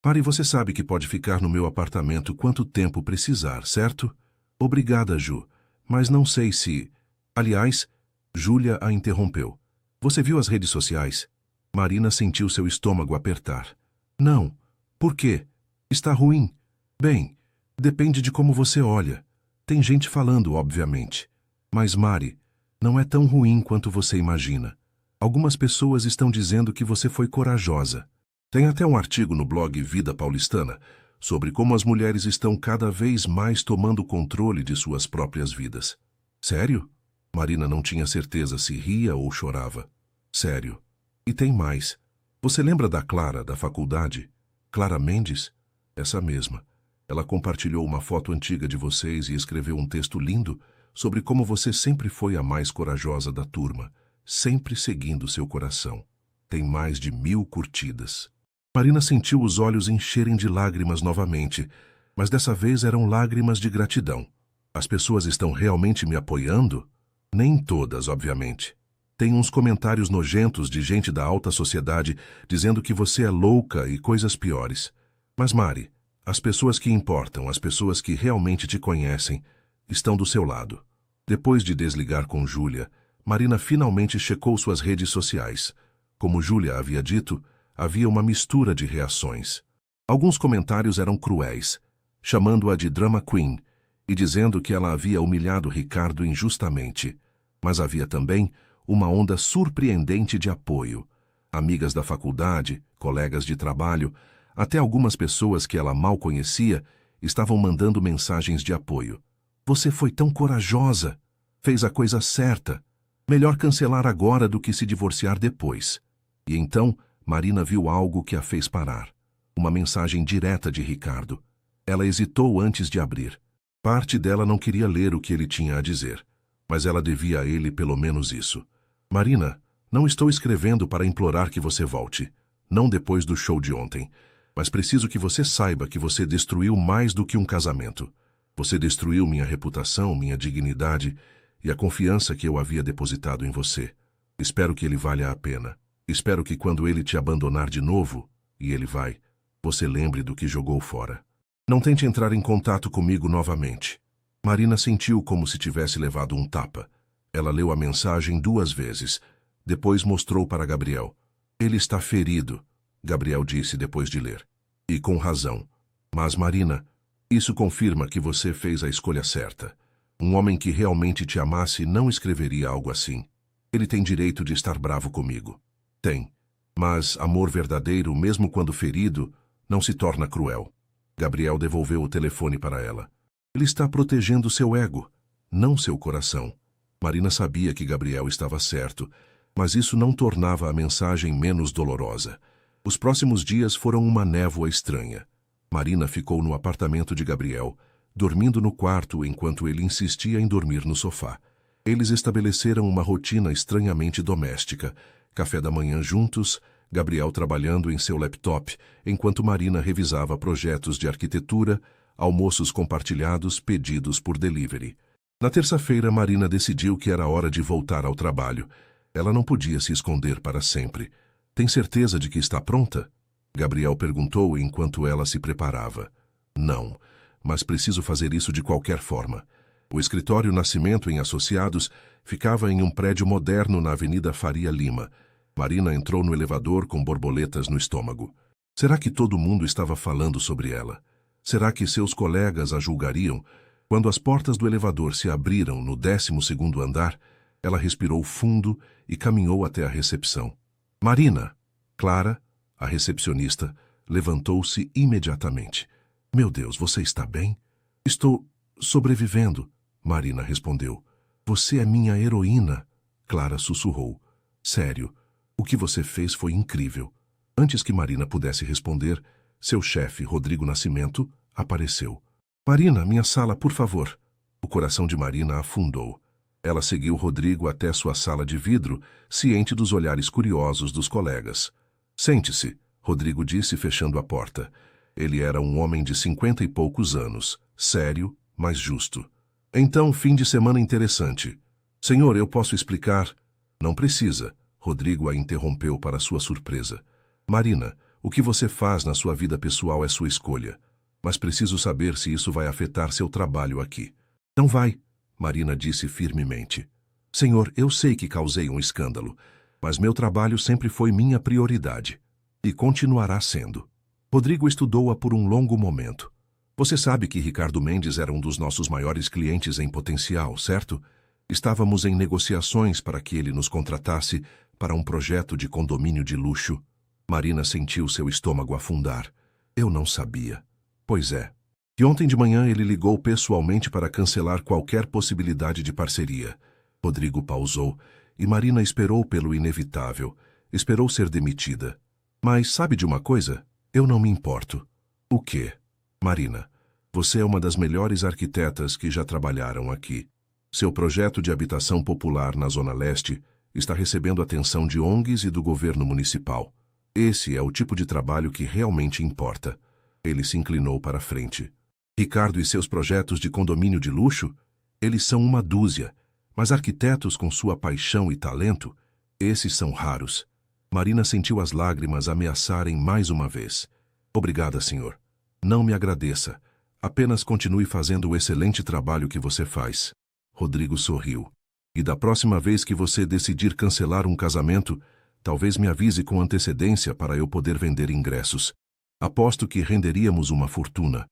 Mari, você sabe que pode ficar no meu apartamento quanto tempo precisar, certo? Obrigada, Ju. Mas não sei se... Aliás, Júlia a interrompeu. Você viu as redes sociais? Marina sentiu seu estômago apertar. Não. Por quê? Está ruim. Bem, depende de como você olha. Tem gente falando, obviamente. Mas, Mari, não é tão ruim quanto você imagina. Algumas pessoas estão dizendo que você foi corajosa. Tem até um artigo no blog Vida Paulistana sobre como as mulheres estão cada vez mais tomando controle de suas próprias vidas. Sério? Marina não tinha certeza se ria ou chorava. Sério. E tem mais. Você lembra da Clara, da faculdade? Clara Mendes? Essa mesma. Ela compartilhou uma foto antiga de vocês e escreveu um texto lindo sobre como você sempre foi a mais corajosa da turma, sempre seguindo seu coração. Tem mais de 1000 curtidas. Marina sentiu os olhos encherem de lágrimas novamente, mas dessa vez eram lágrimas de gratidão. As pessoas estão realmente me apoiando? Nem todas, obviamente. Tem uns comentários nojentos de gente da alta sociedade dizendo que você é louca e coisas piores. Mas, Mari, as pessoas que importam, as pessoas que realmente te conhecem, estão do seu lado. Depois de desligar com Júlia, Marina finalmente checou suas redes sociais. Como Júlia havia dito, havia uma mistura de reações. Alguns comentários eram cruéis, chamando-a de drama queen e dizendo que ela havia humilhado Ricardo injustamente. Mas havia também uma onda surpreendente de apoio. Amigas da faculdade, colegas de trabalho, até algumas pessoas que ela mal conhecia, estavam mandando mensagens de apoio. Você foi tão corajosa. Fez a coisa certa. Melhor cancelar agora do que se divorciar depois. E então, Marina viu algo que a fez parar. Uma mensagem direta de Ricardo. Ela hesitou antes de abrir. Parte dela não queria ler o que ele tinha a dizer, mas ela devia a ele pelo menos isso. Marina, não estou escrevendo para implorar que você volte. Não depois do show de ontem. Mas preciso que você saiba que você destruiu mais do que um casamento. Você destruiu minha reputação, minha dignidade e a confiança que eu havia depositado em você. Espero que ele valha a pena. Espero que quando ele te abandonar de novo, e ele vai, você lembre do que jogou fora. Não tente entrar em contato comigo novamente. Marina sentiu como se tivesse levado um tapa. Ela leu a mensagem 2 vezes. Depois mostrou para Gabriel. Ele está ferido, Gabriel disse depois de ler. E com razão. Mas, Marina, isso confirma que você fez a escolha certa. Um homem que realmente te amasse não escreveria algo assim. Ele tem direito de estar bravo comigo. Tem. Mas amor verdadeiro, mesmo quando ferido, não se torna cruel. Gabriel devolveu o telefone para ela. Ele está protegendo seu ego, não seu coração. Marina sabia que Gabriel estava certo, mas isso não tornava a mensagem menos dolorosa. Os próximos dias foram uma névoa estranha. Marina ficou no apartamento de Gabriel, dormindo no quarto enquanto ele insistia em dormir no sofá. Eles estabeleceram uma rotina estranhamente doméstica. Café da manhã juntos, Gabriel trabalhando em seu laptop, enquanto Marina revisava projetos de arquitetura, almoços compartilhados pedidos por delivery. Na terça-feira, Marina decidiu que era hora de voltar ao trabalho. Ela não podia se esconder para sempre. Tem certeza de que está pronta? Gabriel perguntou enquanto ela se preparava. Não, mas preciso fazer isso de qualquer forma. O escritório Nascimento em Associados ficava em um prédio moderno na Avenida Faria Lima. Marina entrou no elevador com borboletas no estômago. Será que todo mundo estava falando sobre ela? Será que seus colegas a julgariam? Quando as portas do elevador se abriram no 12º andar, ela respirou fundo e caminhou até a recepção. Marina! Clara, a recepcionista, levantou-se imediatamente. Meu Deus, você está bem? Estou sobrevivendo, Marina respondeu. Você é minha heroína, Clara sussurrou. Sério, o que você fez foi incrível. Antes que Marina pudesse responder, seu chefe, Rodrigo Nascimento, apareceu. Marina, minha sala, por favor. O coração de Marina afundou. Ela seguiu Rodrigo até sua sala de vidro, ciente dos olhares curiosos dos colegas. Sente-se, Rodrigo disse fechando a porta. Ele era um homem de 50 e poucos anos, sério, mas justo. Então, fim de semana interessante. Senhor, eu posso explicar? Não precisa, Rodrigo a interrompeu para sua surpresa. Marina, o que você faz na sua vida pessoal é sua escolha. Mas preciso saber se isso vai afetar seu trabalho aqui. Não vai, Marina disse firmemente. Senhor, eu sei que causei um escândalo, mas meu trabalho sempre foi minha prioridade. E continuará sendo. Rodrigo estudou-a por um longo momento. Você sabe que Ricardo Mendes era um dos nossos maiores clientes em potencial, certo? Estávamos em negociações para que ele nos contratasse para um projeto de condomínio de luxo. Marina sentiu seu estômago afundar. Eu não sabia. Pois é. E ontem de manhã ele ligou pessoalmente para cancelar qualquer possibilidade de parceria. Rodrigo pausou e Marina esperou pelo inevitável. Esperou ser demitida. Mas sabe de uma coisa? Eu não me importo. O quê? Marina, você é uma das melhores arquitetas que já trabalharam aqui. Seu projeto de habitação popular na Zona Leste está recebendo atenção de ONGs e do governo municipal. Esse é o tipo de trabalho que realmente importa. Ele se inclinou para a frente. Ricardo e seus projetos de condomínio de luxo? Eles são uma dúzia. Mas arquitetos com sua paixão e talento, esses são raros. Marina sentiu as lágrimas ameaçarem mais uma vez. Obrigada, senhor. Não me agradeça. Apenas continue fazendo o excelente trabalho que você faz. Rodrigo sorriu. E da próxima vez que você decidir cancelar um casamento, talvez me avise com antecedência para eu poder vender ingressos. Aposto que renderíamos uma fortuna.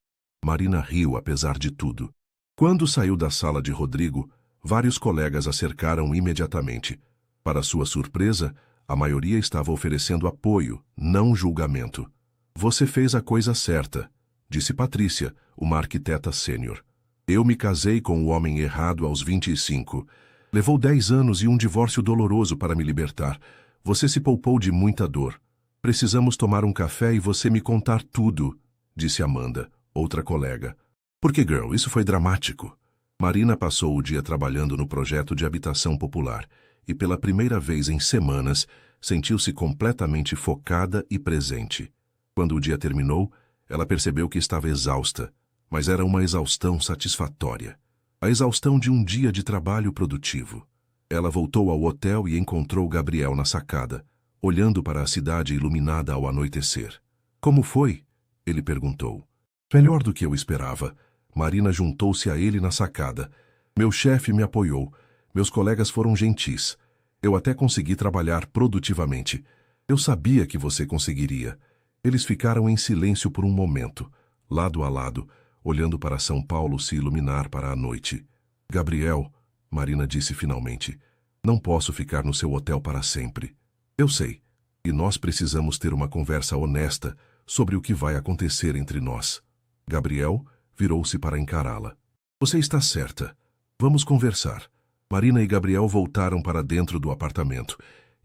Marina riu apesar de tudo. Quando saiu da sala de Rodrigo, vários colegas a cercaram imediatamente. Para sua surpresa, a maioria estava oferecendo apoio, não julgamento. Você fez a coisa certa, disse Patrícia, uma arquiteta sênior. Eu me casei com o homem errado aos 25. Levou 10 anos e um divórcio doloroso para me libertar. Você se poupou de muita dor. Precisamos tomar um café e você me contar tudo, disse Amanda, outra colega. Porque, girl, isso foi dramático. Marina passou o dia trabalhando no projeto de habitação popular e, pela primeira vez em semanas, sentiu-se completamente focada e presente. Quando o dia terminou, ela percebeu que estava exausta, mas era uma exaustão satisfatória. A exaustão de um dia de trabalho produtivo. Ela voltou ao hotel e encontrou Gabriel na sacada, olhando para a cidade iluminada ao anoitecer. Como foi? Ele perguntou. Melhor do que eu esperava. Marina juntou-se a ele na sacada. Meu chefe me apoiou. Meus colegas foram gentis. Eu até consegui trabalhar produtivamente. Eu sabia que você conseguiria. Eles ficaram em silêncio por um momento, lado a lado, olhando para São Paulo se iluminar para a noite. Gabriel, Marina disse finalmente, não posso ficar no seu hotel para sempre. Eu sei. E nós precisamos ter uma conversa honesta sobre o que vai acontecer entre nós. Gabriel virou-se para encará-la. Você está certa. Vamos conversar. Marina e Gabriel voltaram para dentro do apartamento,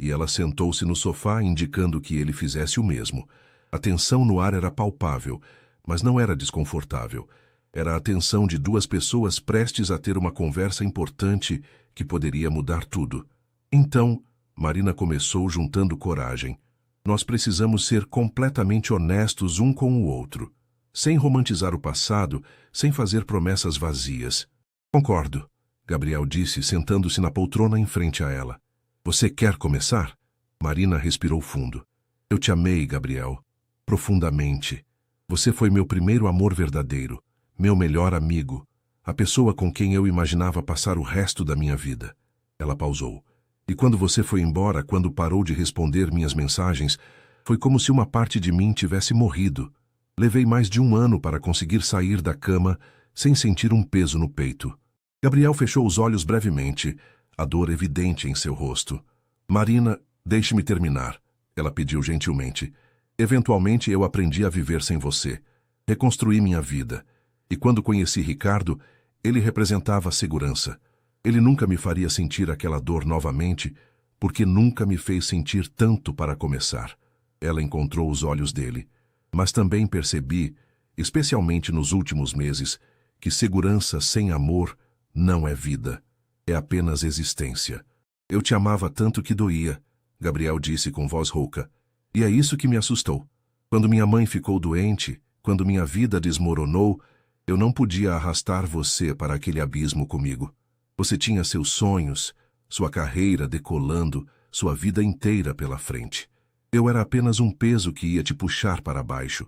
e ela sentou-se no sofá indicando que ele fizesse o mesmo. A tensão no ar era palpável, mas não era desconfortável. Era a tensão de duas pessoas prestes a ter uma conversa importante que poderia mudar tudo. Então, Marina começou juntando coragem. Nós precisamos ser completamente honestos um com o outro, sem romantizar o passado, sem fazer promessas vazias. Concordo, Gabriel disse, sentando-se na poltrona em frente a ela. Você quer começar? Marina respirou fundo. Eu te amei, Gabriel. Profundamente. Você foi meu primeiro amor verdadeiro, meu melhor amigo, a pessoa com quem eu imaginava passar o resto da minha vida. Ela pausou. E quando você foi embora, quando parou de responder minhas mensagens, foi como se uma parte de mim tivesse morrido. Levei mais de 1 ano para conseguir sair da cama sem sentir um peso no peito. Gabriel fechou os olhos brevemente, a dor evidente em seu rosto. Marina, deixe-me terminar, ela pediu gentilmente. Eventualmente eu aprendi a viver sem você. Reconstruí minha vida. E quando conheci Ricardo, ele representava a segurança. Ele nunca me faria sentir aquela dor novamente, porque nunca me fez sentir tanto para começar. Ela encontrou os olhos dele. Mas também percebi, especialmente nos últimos meses, que segurança sem amor não é vida. É apenas existência. Eu te amava tanto que doía, Gabriel disse com voz rouca. E é isso que me assustou. Quando minha mãe ficou doente, quando minha vida desmoronou, eu não podia arrastar você para aquele abismo comigo. Você tinha seus sonhos, sua carreira decolando, sua vida inteira pela frente. Eu era apenas um peso que ia te puxar para baixo.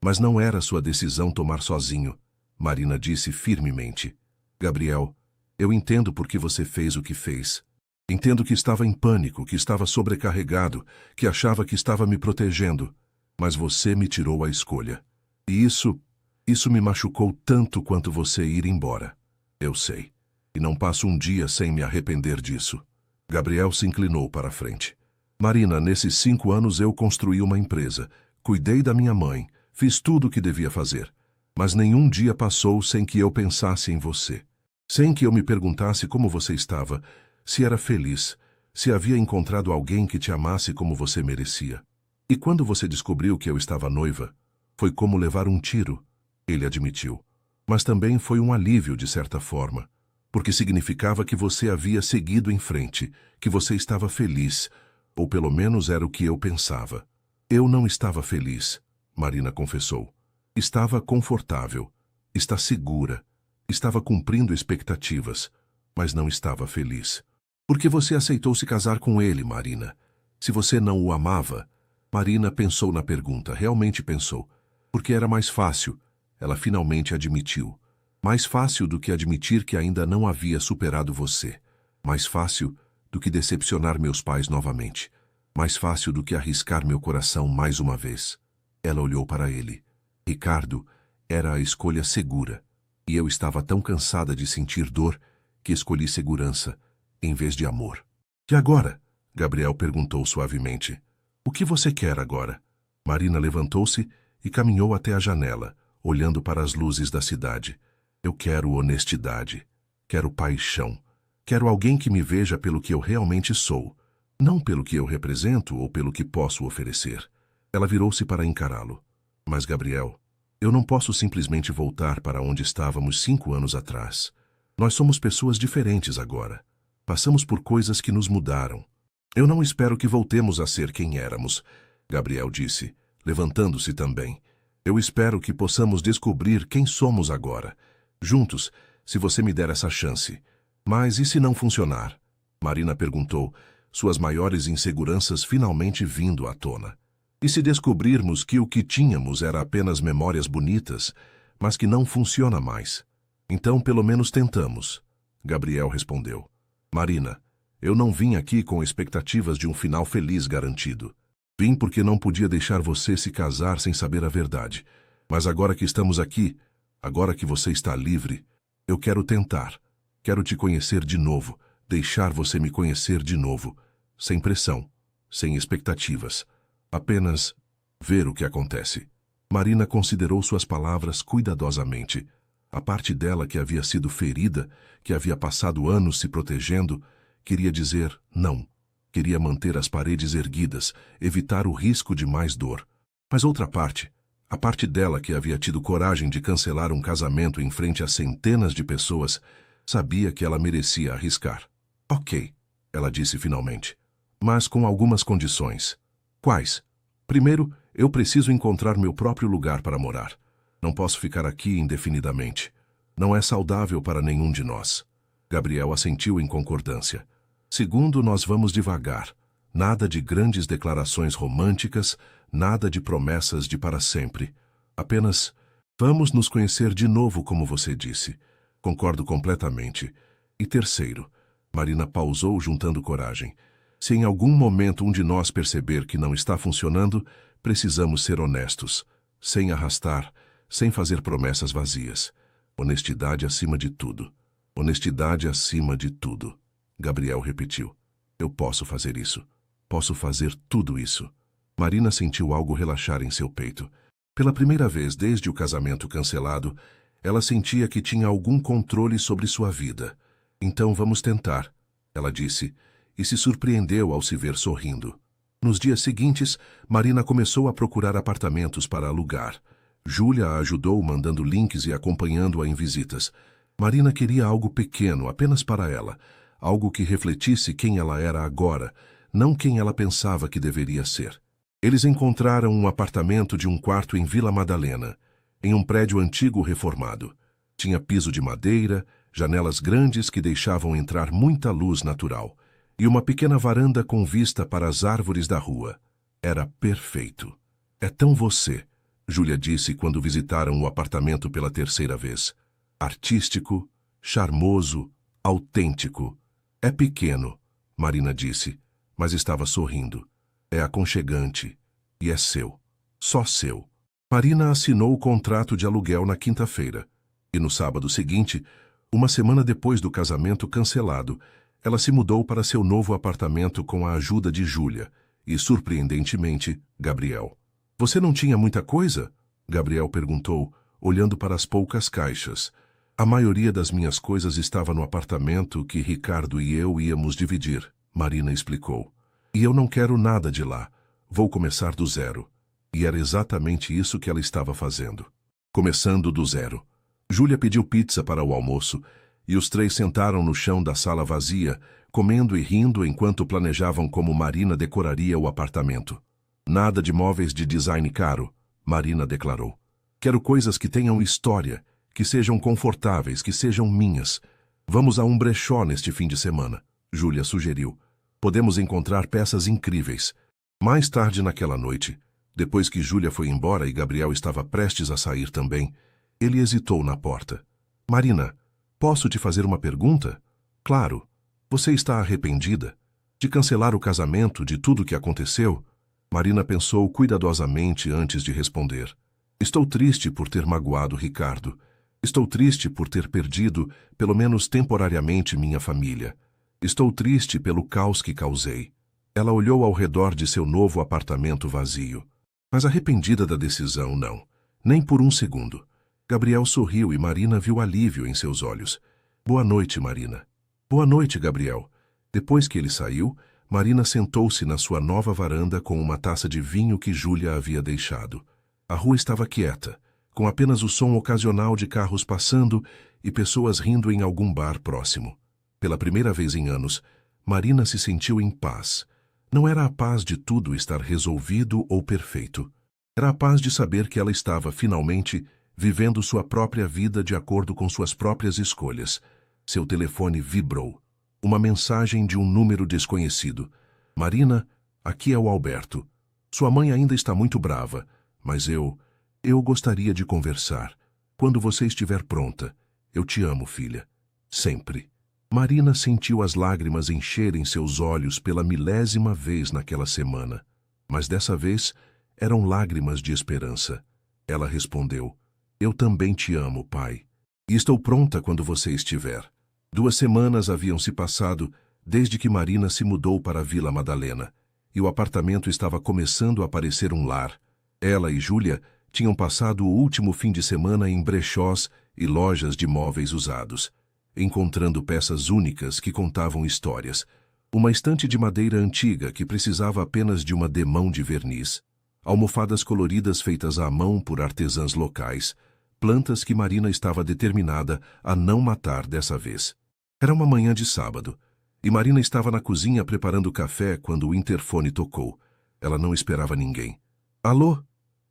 Mas não era sua decisão tomar sozinho, Marina disse firmemente. Gabriel, eu entendo por que você fez o que fez. Entendo que estava em pânico, que estava sobrecarregado, que achava que estava me protegendo. Mas você me tirou a escolha. E isso me machucou tanto quanto você ir embora. Eu sei. E não passo um dia sem me arrepender disso. Gabriel se inclinou para a frente. Marina, nesses 5 anos eu construí uma empresa. Cuidei da minha mãe. Fiz tudo o que devia fazer. Mas nenhum dia passou sem que eu pensasse em você. Sem que eu me perguntasse como você estava, se era feliz, se havia encontrado alguém que te amasse como você merecia. E quando você descobriu que eu estava noiva, foi como levar um tiro, ele admitiu. Mas também foi um alívio de certa forma, porque significava que você havia seguido em frente, que você estava feliz, ou pelo menos era o que eu pensava. Eu não estava feliz, Marina confessou. Estava confortável, está segura, estava cumprindo expectativas. mas não estava feliz. Por que você aceitou se casar com ele, Marina? Se você não o amava? Marina pensou na pergunta, realmente pensou. Porque era mais fácil. Ela finalmente admitiu. Mais fácil do que admitir que ainda não havia superado você. Mais fácil do que decepcionar meus pais novamente. Mais fácil do que arriscar meu coração mais uma vez. Ela olhou para ele. Ricardo era a escolha segura. E eu estava tão cansada de sentir dor que escolhi segurança em vez de amor. E agora? Gabriel perguntou suavemente. O que você quer agora? Marina levantou-se e caminhou até a janela, olhando para as luzes da cidade. Eu quero honestidade. Quero paixão. Quero alguém que me veja pelo que eu realmente sou, não pelo que eu represento ou pelo que posso oferecer. Ela virou-se para encará-lo. Mas, Gabriel, eu não posso simplesmente voltar para onde estávamos 5 anos atrás. Nós somos pessoas diferentes agora. Passamos por coisas que nos mudaram. Eu não espero que voltemos a ser quem éramos, Gabriel disse, levantando-se também. Eu espero que possamos descobrir quem somos agora. Juntos, se você me der essa chance. Mas e se não funcionar? Marina perguntou, suas maiores inseguranças finalmente vindo à tona. E se descobrirmos que o que tínhamos era apenas memórias bonitas, mas que não funciona mais? Então, pelo menos tentamos. Gabriel respondeu. Marina, eu não vim aqui com expectativas de um final feliz garantido. Vim porque não podia deixar você se casar sem saber a verdade. Mas agora que estamos aqui, agora que você está livre, eu quero tentar. Quero te conhecer de novo, deixar você me conhecer de novo, sem pressão, sem expectativas. Apenas ver o que acontece. Marina considerou suas palavras cuidadosamente. A parte dela que havia sido ferida, que havia passado anos se protegendo, queria dizer não. Queria manter as paredes erguidas, evitar o risco de mais dor. Mas outra parte, a parte dela que havia tido coragem de cancelar um casamento em frente a centenas de pessoas, sabia que ela merecia arriscar. Ok, ela disse finalmente, mas com algumas condições. Quais? Primeiro, eu preciso encontrar meu próprio lugar para morar. Não posso ficar aqui indefinidamente. Não é saudável para nenhum de nós. Gabriel assentiu em concordância. Segundo, nós vamos devagar. Nada de grandes declarações românticas, nada de promessas de para sempre. Apenas, vamos nos conhecer de novo, como você disse. Concordo completamente. E terceiro, Marina pausou juntando coragem. Se em algum momento um de nós perceber que não está funcionando, precisamos ser honestos, sem arrastar, sem fazer promessas vazias. Honestidade acima de tudo. Honestidade acima de tudo. Gabriel repetiu. Eu posso fazer isso. Posso fazer tudo isso. Marina sentiu algo relaxar em seu peito. Pela primeira vez desde o casamento cancelado, ela sentia que tinha algum controle sobre sua vida. Então vamos tentar, ela disse, e se surpreendeu ao se ver sorrindo. Nos dias seguintes, Marina começou a procurar apartamentos para alugar. Júlia a ajudou mandando links e acompanhando-a em visitas. Marina queria algo pequeno, apenas para ela. Algo que refletisse quem ela era agora, não quem ela pensava que deveria ser. Eles encontraram um apartamento de um quarto em Vila Madalena, em um prédio antigo reformado. Tinha piso de madeira, janelas grandes que deixavam entrar muita luz natural, e uma pequena varanda com vista para as árvores da rua. Era perfeito. É tão você, Júlia disse quando visitaram o apartamento pela terceira vez. Artístico, charmoso, autêntico. É pequeno, Marina disse, mas estava sorrindo. É aconchegante. E é seu. Só seu. Marina assinou o contrato de aluguel na quinta-feira. E no sábado seguinte, uma semana depois do casamento cancelado, ela se mudou para seu novo apartamento com a ajuda de Júlia e, surpreendentemente, Gabriel. Você não tinha muita coisa? Gabriel perguntou, olhando para as poucas caixas. A maioria das minhas coisas estava no apartamento que Ricardo e eu íamos dividir, Marina explicou. E eu não quero nada de lá. Vou começar do zero. E era exatamente isso que ela estava fazendo. Começando do zero. Júlia pediu pizza para o almoço, e os três sentaram no chão da sala vazia, comendo e rindo enquanto planejavam como Marina decoraria o apartamento. Nada de móveis de design caro, Marina declarou. Quero coisas que tenham história, que sejam confortáveis, que sejam minhas. Vamos a um brechó neste fim de semana, Júlia sugeriu. Podemos encontrar peças incríveis. Mais tarde naquela noite, depois que Júlia foi embora e Gabriel estava prestes a sair também, ele hesitou na porta. Marina, posso te fazer uma pergunta? Claro. Você está arrependida? De cancelar o casamento, de tudo o que aconteceu? Marina pensou cuidadosamente antes de responder. Estou triste por ter magoado Ricardo. Estou triste por ter perdido, pelo menos temporariamente, minha família. Estou triste pelo caos que causei. Ela olhou ao redor de seu novo apartamento vazio. Mas arrependida da decisão, não. Nem por um segundo. Gabriel sorriu e Marina viu alívio em seus olhos. Boa noite, Marina. Boa noite, Gabriel. Depois que ele saiu, Marina sentou-se na sua nova varanda com uma taça de vinho que Júlia havia deixado. A rua estava quieta, com apenas o som ocasional de carros passando e pessoas rindo em algum bar próximo. Pela primeira vez em anos, Marina se sentiu em paz. Não era a paz de tudo estar resolvido ou perfeito. Era a paz de saber que ela estava, finalmente, vivendo sua própria vida de acordo com suas próprias escolhas. Seu telefone vibrou. Uma mensagem de um número desconhecido. Marina, aqui é o Alberto. Sua mãe ainda está muito brava, mas eu gostaria de conversar. Quando você estiver pronta. Eu te amo, filha. Sempre. Marina sentiu as lágrimas encherem seus olhos pela 1000ª vez naquela semana. Mas dessa vez eram lágrimas de esperança. Ela respondeu, eu também te amo, pai. E estou pronta quando você estiver. 2 semanas haviam se passado desde que Marina se mudou para a Vila Madalena, e o apartamento estava começando a parecer um lar. Ela e Júlia tinham passado o último fim de semana em brechós e lojas de móveis usados, encontrando peças únicas que contavam histórias. Uma estante de madeira antiga que precisava apenas de uma demão de verniz. Almofadas coloridas feitas à mão por artesãs locais. Plantas que Marina estava determinada a não matar dessa vez. Era uma manhã de sábado, e Marina estava na cozinha preparando café quando o interfone tocou. Ela não esperava ninguém. Alô?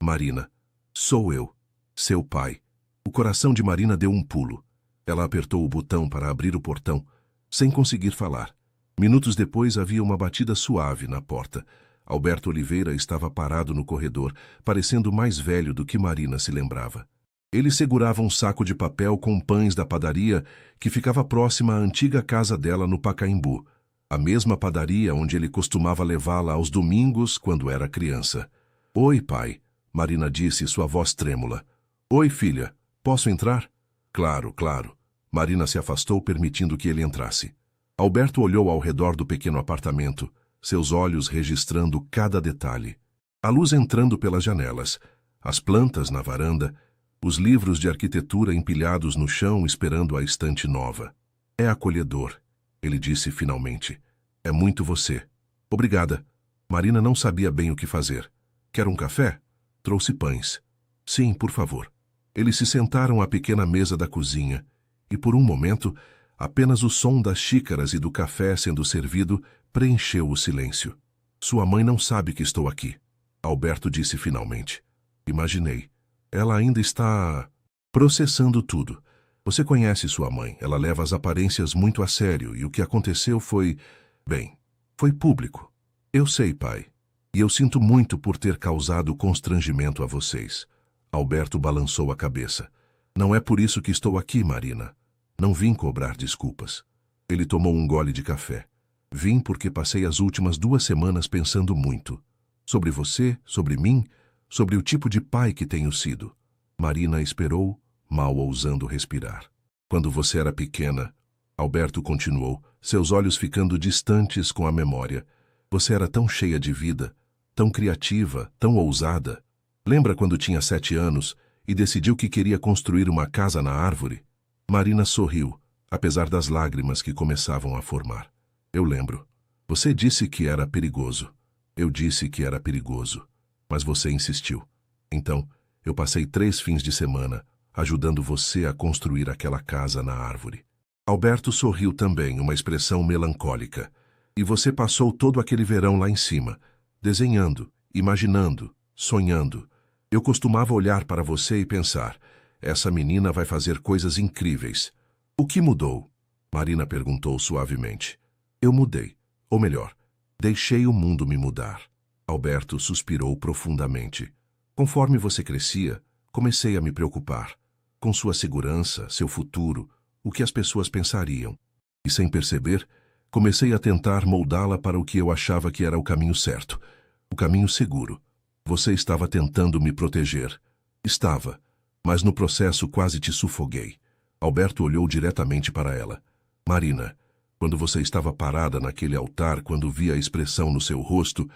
Marina. Sou eu. Seu pai. O coração de Marina deu um pulo. Ela apertou o botão para abrir o portão, sem conseguir falar. Minutos depois havia uma batida suave na porta. Alberto Oliveira estava parado no corredor, parecendo mais velho do que Marina se lembrava. Ele segurava um saco de papel com pães da padaria que ficava próxima à antiga casa dela no Pacaembu, a mesma padaria onde ele costumava levá-la aos domingos quando era criança. Oi, pai, Marina disse, sua voz trêmula. Oi, filha, posso entrar? Claro, claro. Marina se afastou, permitindo que ele entrasse. Alberto olhou ao redor do pequeno apartamento, seus olhos registrando cada detalhe. A luz entrando pelas janelas, as plantas na varanda, os livros de arquitetura empilhados no chão esperando a estante nova. É acolhedor, ele disse finalmente. É muito você. Obrigada. Marina não sabia bem o que fazer. Quer um café? Trouxe pães. Sim, por favor. Eles se sentaram à pequena mesa da cozinha, e por um momento, apenas o som das xícaras e do café sendo servido preencheu o silêncio. Sua mãe não sabe que estou aqui, Alberto disse finalmente. Imaginei. Ela ainda está processando tudo. Você conhece sua mãe, ela leva as aparências muito a sério e o que aconteceu foi, bem, foi público. Eu sei, pai. E eu sinto muito por ter causado constrangimento a vocês. Alberto balançou a cabeça. Não é por isso que estou aqui, Marina. Não vim cobrar desculpas. Ele tomou um gole de café. Vim porque passei as últimas 2 semanas pensando muito. Sobre você, sobre mim, sobre o tipo de pai que tenho sido. Marina esperou, mal ousando respirar. Quando você era pequena, Alberto continuou, seus olhos ficando distantes com a memória. Você era tão cheia de vida, tão criativa, tão ousada. Lembra quando tinha 7 anos e decidiu que queria construir uma casa na árvore? Marina sorriu, apesar das lágrimas que começavam a formar. Eu lembro. Você disse que era perigoso. Eu disse que era perigoso. Mas você insistiu. Então, eu passei 3 fins de semana ajudando você a construir aquela casa na árvore. Alberto sorriu também, uma expressão melancólica. E você passou todo aquele verão lá em cima, desenhando, imaginando, sonhando. Eu costumava olhar para você e pensar, essa menina vai fazer coisas incríveis. O que mudou? Marina perguntou suavemente. Eu mudei. Ou melhor, deixei o mundo me mudar. Alberto suspirou profundamente. Conforme você crescia, comecei a me preocupar. Com sua segurança, seu futuro, o que as pessoas pensariam. E sem perceber, comecei a tentar moldá-la para o que eu achava que era o caminho certo. O caminho seguro. Você estava tentando me proteger. Estava. Mas no processo quase te sufoquei. Alberto olhou diretamente para ela. Marina, quando você estava parada naquele altar, quando vi a expressão no seu rosto,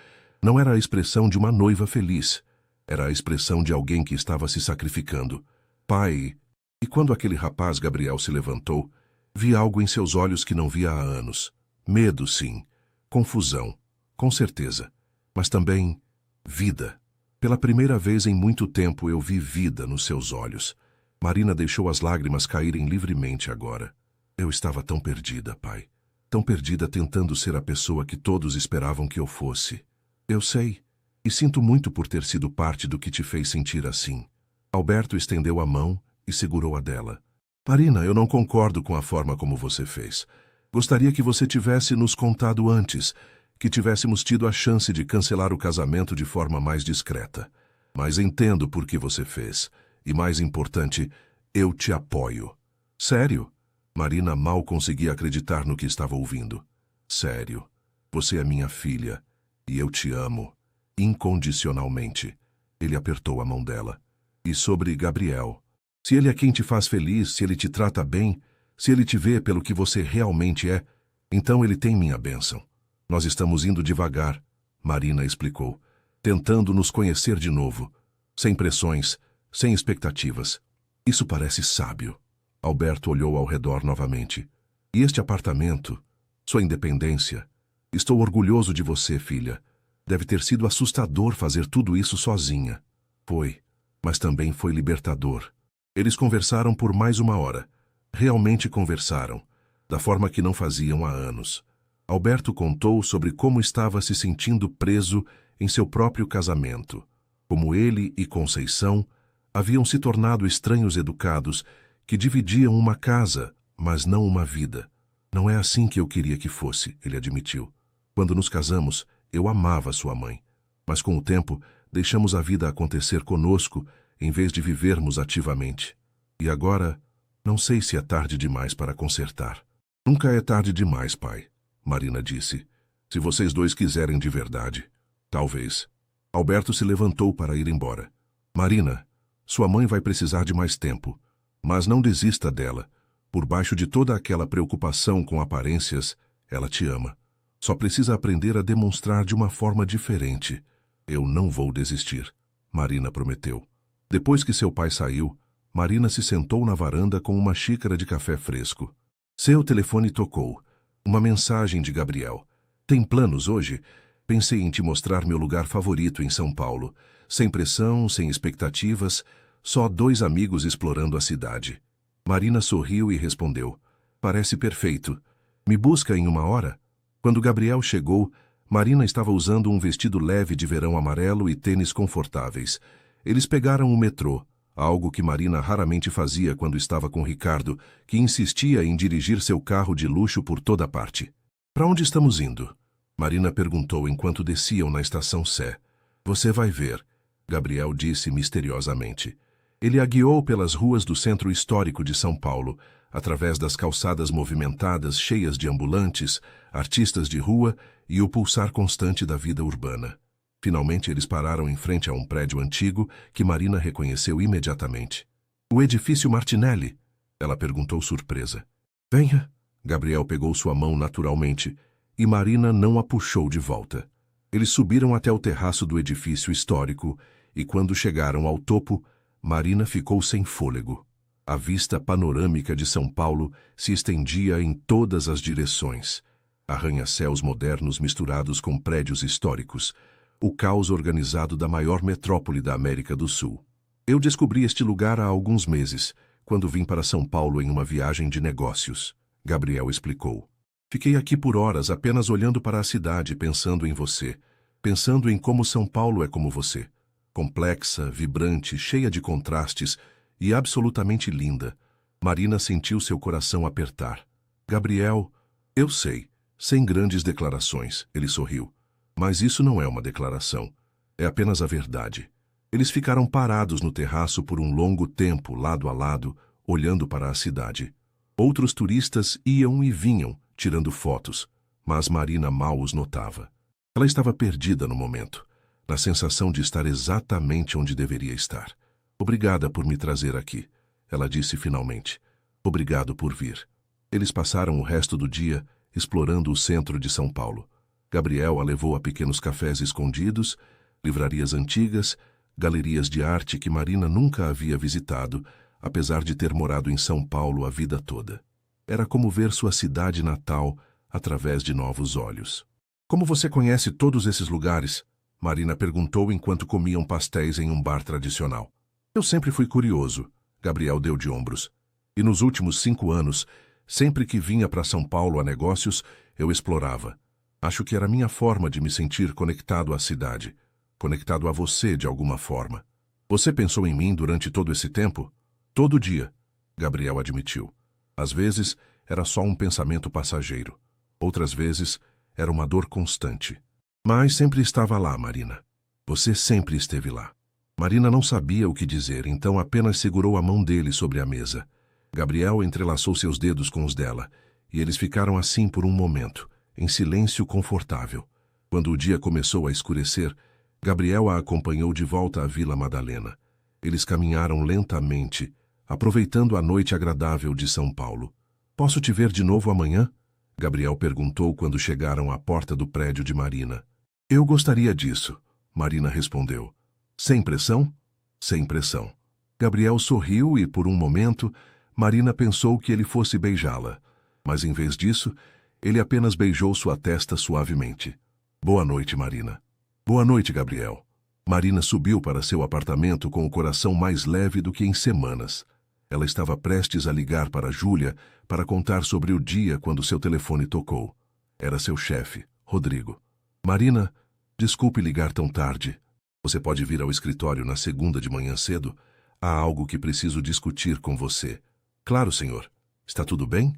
não era a expressão de uma noiva feliz. Era a expressão de alguém que estava se sacrificando. Pai, e quando aquele rapaz Gabriel se levantou, vi algo em seus olhos que não via há anos. Medo, sim. Confusão, com certeza. Mas também vida. Pela primeira vez em muito tempo eu vi vida nos seus olhos. Marina deixou as lágrimas caírem livremente agora. Eu estava tão perdida, pai. Tão perdida tentando ser a pessoa que todos esperavam que eu fosse. Eu sei. E sinto muito por ter sido parte do que te fez sentir assim. Alberto estendeu a mão e segurou a dela. Marina, eu não concordo com a forma como você fez. Gostaria que você tivesse nos contado antes, que tivéssemos tido a chance de cancelar o casamento de forma mais discreta. Mas entendo por que você fez. E mais importante, eu te apoio. Sério? Marina mal conseguia acreditar no que estava ouvindo. Sério. Você é minha filha. E eu te amo. Incondicionalmente. Ele apertou a mão dela. E sobre Gabriel. Se ele é quem te faz feliz, se ele te trata bem, se ele te vê pelo que você realmente é, então ele tem minha bênção. Nós estamos indo devagar, Marina explicou, tentando nos conhecer de novo, sem pressões, sem expectativas. Isso parece sábio. Alberto olhou ao redor novamente. E este apartamento, sua independência. Estou orgulhoso de você, filha. Deve ter sido assustador fazer tudo isso sozinha. Foi, mas também foi libertador. Eles conversaram por mais 1 hora. Realmente conversaram, da forma que não faziam há anos. Alberto contou sobre como estava se sentindo preso em seu próprio casamento, como ele e Conceição haviam se tornado estranhos educados que dividiam uma casa, mas não uma vida. Não é assim que eu queria que fosse, ele admitiu. Quando nos casamos, eu amava sua mãe, mas com o tempo deixamos a vida acontecer conosco em vez de vivermos ativamente. E agora, não sei se é tarde demais para consertar. Nunca é tarde demais, pai, Marina disse. Se vocês dois quiserem de verdade. Talvez. Alberto se levantou para ir embora. Marina, sua mãe vai precisar de mais tempo. Mas não desista dela. Por baixo de toda aquela preocupação com aparências, ela te ama. Só precisa aprender a demonstrar de uma forma diferente. Eu não vou desistir, Marina prometeu. Depois que seu pai saiu, Marina se sentou na varanda com uma xícara de café fresco. Seu telefone tocou. Uma mensagem de Gabriel. Tem planos hoje? Pensei em te mostrar meu lugar favorito em São Paulo. Sem pressão, sem expectativas, só 2 amigos explorando a cidade. Marina sorriu e respondeu. Parece perfeito. Me busca em 1 hora? Quando Gabriel chegou, Marina estava usando um vestido leve de verão amarelo e tênis confortáveis. Eles pegaram o metrô, algo que Marina raramente fazia quando estava com Ricardo, que insistia em dirigir seu carro de luxo por toda parte. Para onde estamos indo? Marina perguntou enquanto desciam na estação Sé. Você vai ver, Gabriel disse misteriosamente. Ele a guiou pelas ruas do centro histórico de São Paulo, através das calçadas movimentadas cheias de ambulantes, artistas de rua e o pulsar constante da vida urbana. Finalmente eles pararam em frente a um prédio antigo que Marina reconheceu imediatamente. O edifício Martinelli? Ela perguntou surpresa. Venha. Gabriel pegou sua mão naturalmente e Marina não a puxou de volta. Eles subiram até o terraço do edifício histórico e quando chegaram ao topo, Marina ficou sem fôlego. A vista panorâmica de São Paulo se estendia em todas as direções. Arranha-céus modernos misturados com prédios históricos, o caos organizado da maior metrópole da América do Sul. Eu descobri este lugar há alguns meses, quando vim para São Paulo em uma viagem de negócios, Gabriel explicou. Fiquei aqui por horas apenas olhando para a cidade, pensando em você, pensando em como São Paulo é como você. Complexa, vibrante, cheia de contrastes e absolutamente linda. Marina sentiu seu coração apertar. Gabriel, eu sei, sem grandes declarações, ele sorriu. Mas isso não é uma declaração. É apenas a verdade. Eles ficaram parados no terraço por um longo tempo, lado a lado, olhando para a cidade. Outros turistas iam e vinham, tirando fotos, mas Marina mal os notava. Ela estava perdida no momento, na sensação de estar exatamente onde deveria estar. Obrigada por me trazer aqui, ela disse finalmente. Obrigado por vir. Eles passaram o resto do dia explorando o centro de São Paulo. Gabriel a levou a pequenos cafés escondidos, livrarias antigas, galerias de arte que Marina nunca havia visitado, apesar de ter morado em São Paulo a vida toda. Era como ver sua cidade natal através de novos olhos. Como você conhece todos esses lugares? Marina perguntou enquanto comiam pastéis em um bar tradicional. Eu sempre fui curioso, Gabriel deu de ombros. E nos últimos 5 anos, sempre que vinha para São Paulo a negócios, eu explorava. Acho que era minha forma de me sentir conectado à cidade, conectado a você de alguma forma. Você pensou em mim durante todo esse tempo? Todo dia, Gabriel admitiu. Às vezes, era só um pensamento passageiro. Outras vezes, era uma dor constante. Mas sempre estava lá, Marina. Você sempre esteve lá. Marina não sabia o que dizer, então apenas segurou a mão dele sobre a mesa. Gabriel entrelaçou seus dedos com os dela, e eles ficaram assim por um momento, em silêncio confortável. Quando o dia começou a escurecer, Gabriel a acompanhou de volta à Vila Madalena. Eles caminharam lentamente, aproveitando a noite agradável de São Paulo. Posso te ver de novo amanhã? Gabriel perguntou quando chegaram à porta do prédio de Marina. Eu gostaria disso, Marina respondeu. Sem pressão? Sem pressão. Gabriel sorriu e, por um momento, Marina pensou que ele fosse beijá-la. Mas, em vez disso, ele apenas beijou sua testa suavemente. Boa noite, Marina. Boa noite, Gabriel. Marina subiu para seu apartamento com o coração mais leve do que em semanas. Ela estava prestes a ligar para Júlia para contar sobre o dia quando seu telefone tocou. Era seu chefe, Rodrigo. Marina, desculpe ligar tão tarde. Você pode vir ao escritório na segunda de manhã cedo? Há algo que preciso discutir com você. Claro, senhor. Está tudo bem?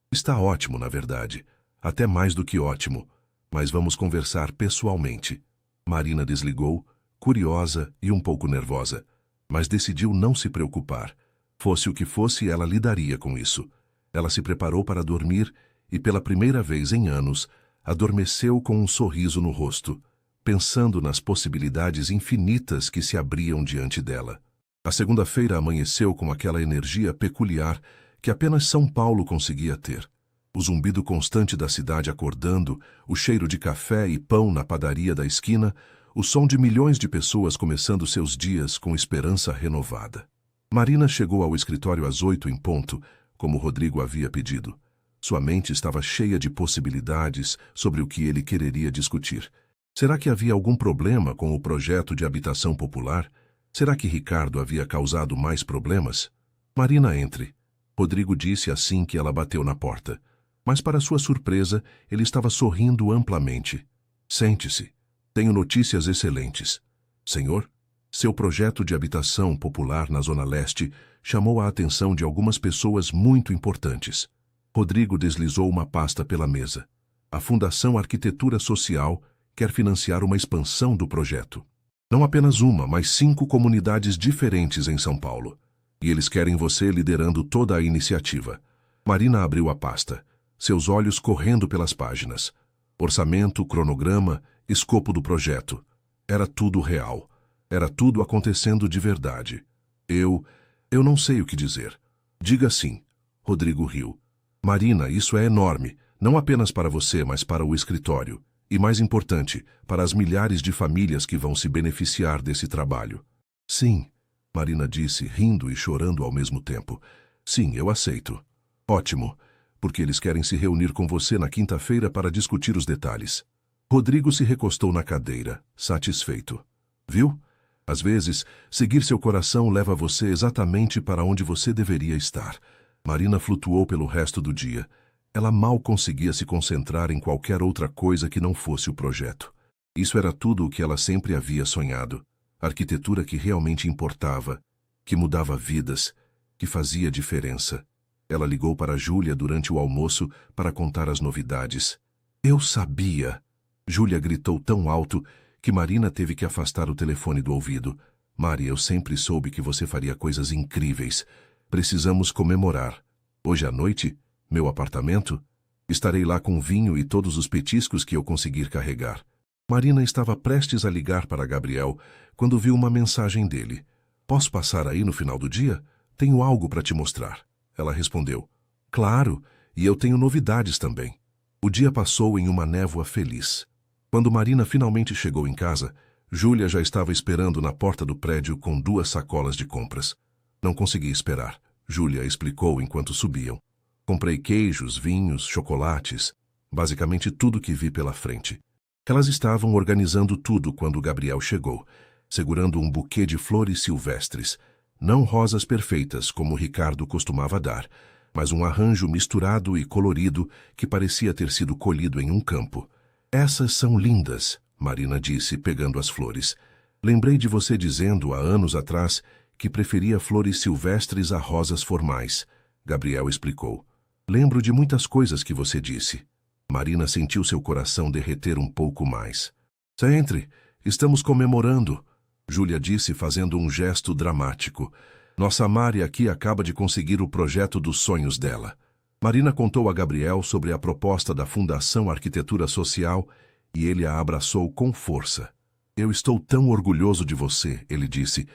Está ótimo, na verdade. Até mais do que ótimo. Mas vamos conversar pessoalmente. Marina desligou, curiosa e um pouco nervosa, mas decidiu não se preocupar. Fosse o que fosse, ela lidaria com isso. Ela se preparou para dormir e, pela primeira vez em anos, adormeceu com um sorriso no rosto, pensando nas possibilidades infinitas que se abriam diante dela. A segunda-feira amanheceu com aquela energia peculiar que apenas São Paulo conseguia ter. O zumbido constante da cidade acordando, o cheiro de café e pão na padaria da esquina, o som de milhões de pessoas começando seus dias com esperança renovada. Marina chegou ao escritório às 8 em ponto, como Rodrigo havia pedido. Sua mente estava cheia de possibilidades sobre o que ele quereria discutir. Será que havia algum problema com o projeto de habitação popular? Será que Ricardo havia causado mais problemas? Marina, entre. Rodrigo disse assim que ela bateu na porta. Mas, para sua surpresa, ele estava sorrindo amplamente. Sente-se. Tenho notícias excelentes. Senhor, seu projeto de habitação popular na Zona Leste chamou a atenção de algumas pessoas muito importantes. Rodrigo deslizou uma pasta pela mesa. A Fundação Arquitetura Social quer financiar uma expansão do projeto. Não apenas uma, mas 5 comunidades diferentes em São Paulo. E eles querem você liderando toda a iniciativa. Marina abriu a pasta, seus olhos correndo pelas páginas. Orçamento, cronograma, escopo do projeto. Era tudo real. Era tudo acontecendo de verdade. Eu não sei o que dizer. Diga sim. Rodrigo riu. Marina, isso é enorme, não apenas para você, mas para o escritório. E mais importante, para as milhares de famílias que vão se beneficiar desse trabalho. Sim, Marina disse, rindo e chorando ao mesmo tempo. Sim, eu aceito. Ótimo, porque eles querem se reunir com você na quinta-feira para discutir os detalhes. Rodrigo se recostou na cadeira, satisfeito. Viu? Às vezes, seguir seu coração leva você exatamente para onde você deveria estar. Marina flutuou pelo resto do dia. Ela mal conseguia se concentrar em qualquer outra coisa que não fosse o projeto. Isso era tudo o que ela sempre havia sonhado. Arquitetura que realmente importava, que mudava vidas, que fazia diferença. Ela ligou para Júlia durante o almoço para contar as novidades. Eu sabia! Júlia gritou tão alto que Marina teve que afastar o telefone do ouvido. Mari, eu sempre soube que você faria coisas incríveis. Precisamos comemorar. Hoje à noite, meu apartamento? Estarei lá com vinho e todos os petiscos que eu conseguir carregar. Marina estava prestes a ligar para Gabriel quando viu uma mensagem dele. Posso passar aí no final do dia? Tenho algo para te mostrar. Ela respondeu. Claro, e eu tenho novidades também. O dia passou em uma névoa feliz. Quando Marina finalmente chegou em casa, Júlia já estava esperando na porta do prédio com 2 sacolas de compras. Não consegui esperar, Júlia explicou enquanto subiam. Comprei queijos, vinhos, chocolates, basicamente tudo que vi pela frente. Elas estavam organizando tudo quando Gabriel chegou, segurando um buquê de flores silvestres, não rosas perfeitas como Ricardo costumava dar, mas um arranjo misturado e colorido que parecia ter sido colhido em um campo. Essas são lindas, Marina disse, pegando as flores. Lembrei de você dizendo há anos atrás que preferia flores silvestres a rosas formais, Gabriel explicou. Lembro de muitas coisas que você disse. Marina sentiu seu coração derreter um pouco mais. Entre, estamos comemorando, Júlia disse fazendo um gesto dramático. Nossa Mari aqui acaba de conseguir o projeto dos sonhos dela. Marina contou a Gabriel sobre a proposta da Fundação Arquitetura Social e ele a abraçou com força. Eu estou tão orgulhoso de você, ele disse,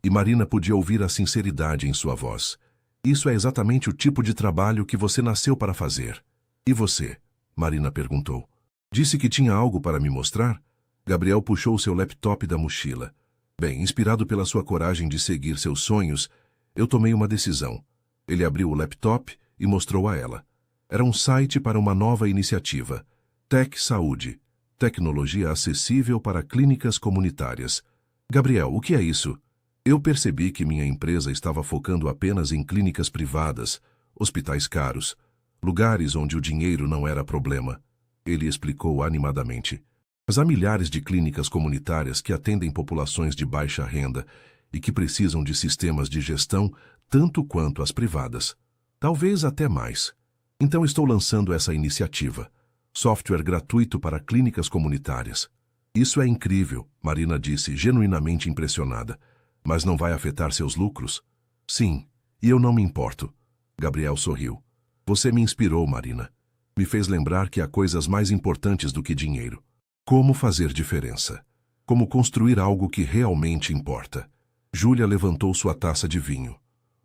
e Marina podia ouvir a sinceridade em sua voz. Isso é exatamente o tipo de trabalho que você nasceu para fazer. E você? Marina perguntou. Disse que tinha algo para me mostrar? Gabriel puxou seu laptop da mochila. Bem, inspirado pela sua coragem de seguir seus sonhos, eu tomei uma decisão. Ele abriu o laptop e mostrou a ela. Era um site para uma nova iniciativa. Tech Saúde. Tecnologia acessível para clínicas comunitárias. Gabriel, o que é isso? Eu percebi que minha empresa estava focando apenas em clínicas privadas, hospitais caros, lugares onde o dinheiro não era problema. Ele explicou animadamente. Mas há milhares de clínicas comunitárias que atendem populações de baixa renda e que precisam de sistemas de gestão tanto quanto as privadas. Talvez até mais. Então estou lançando essa iniciativa. Software gratuito para clínicas comunitárias. Isso é incrível, Marina disse, genuinamente impressionada. Mas não vai afetar seus lucros? Sim, e eu não me importo. Gabriel sorriu. Você me inspirou, Marina. Me fez lembrar que há coisas mais importantes do que dinheiro. Como fazer diferença? Como construir algo que realmente importa? Júlia levantou sua taça de vinho.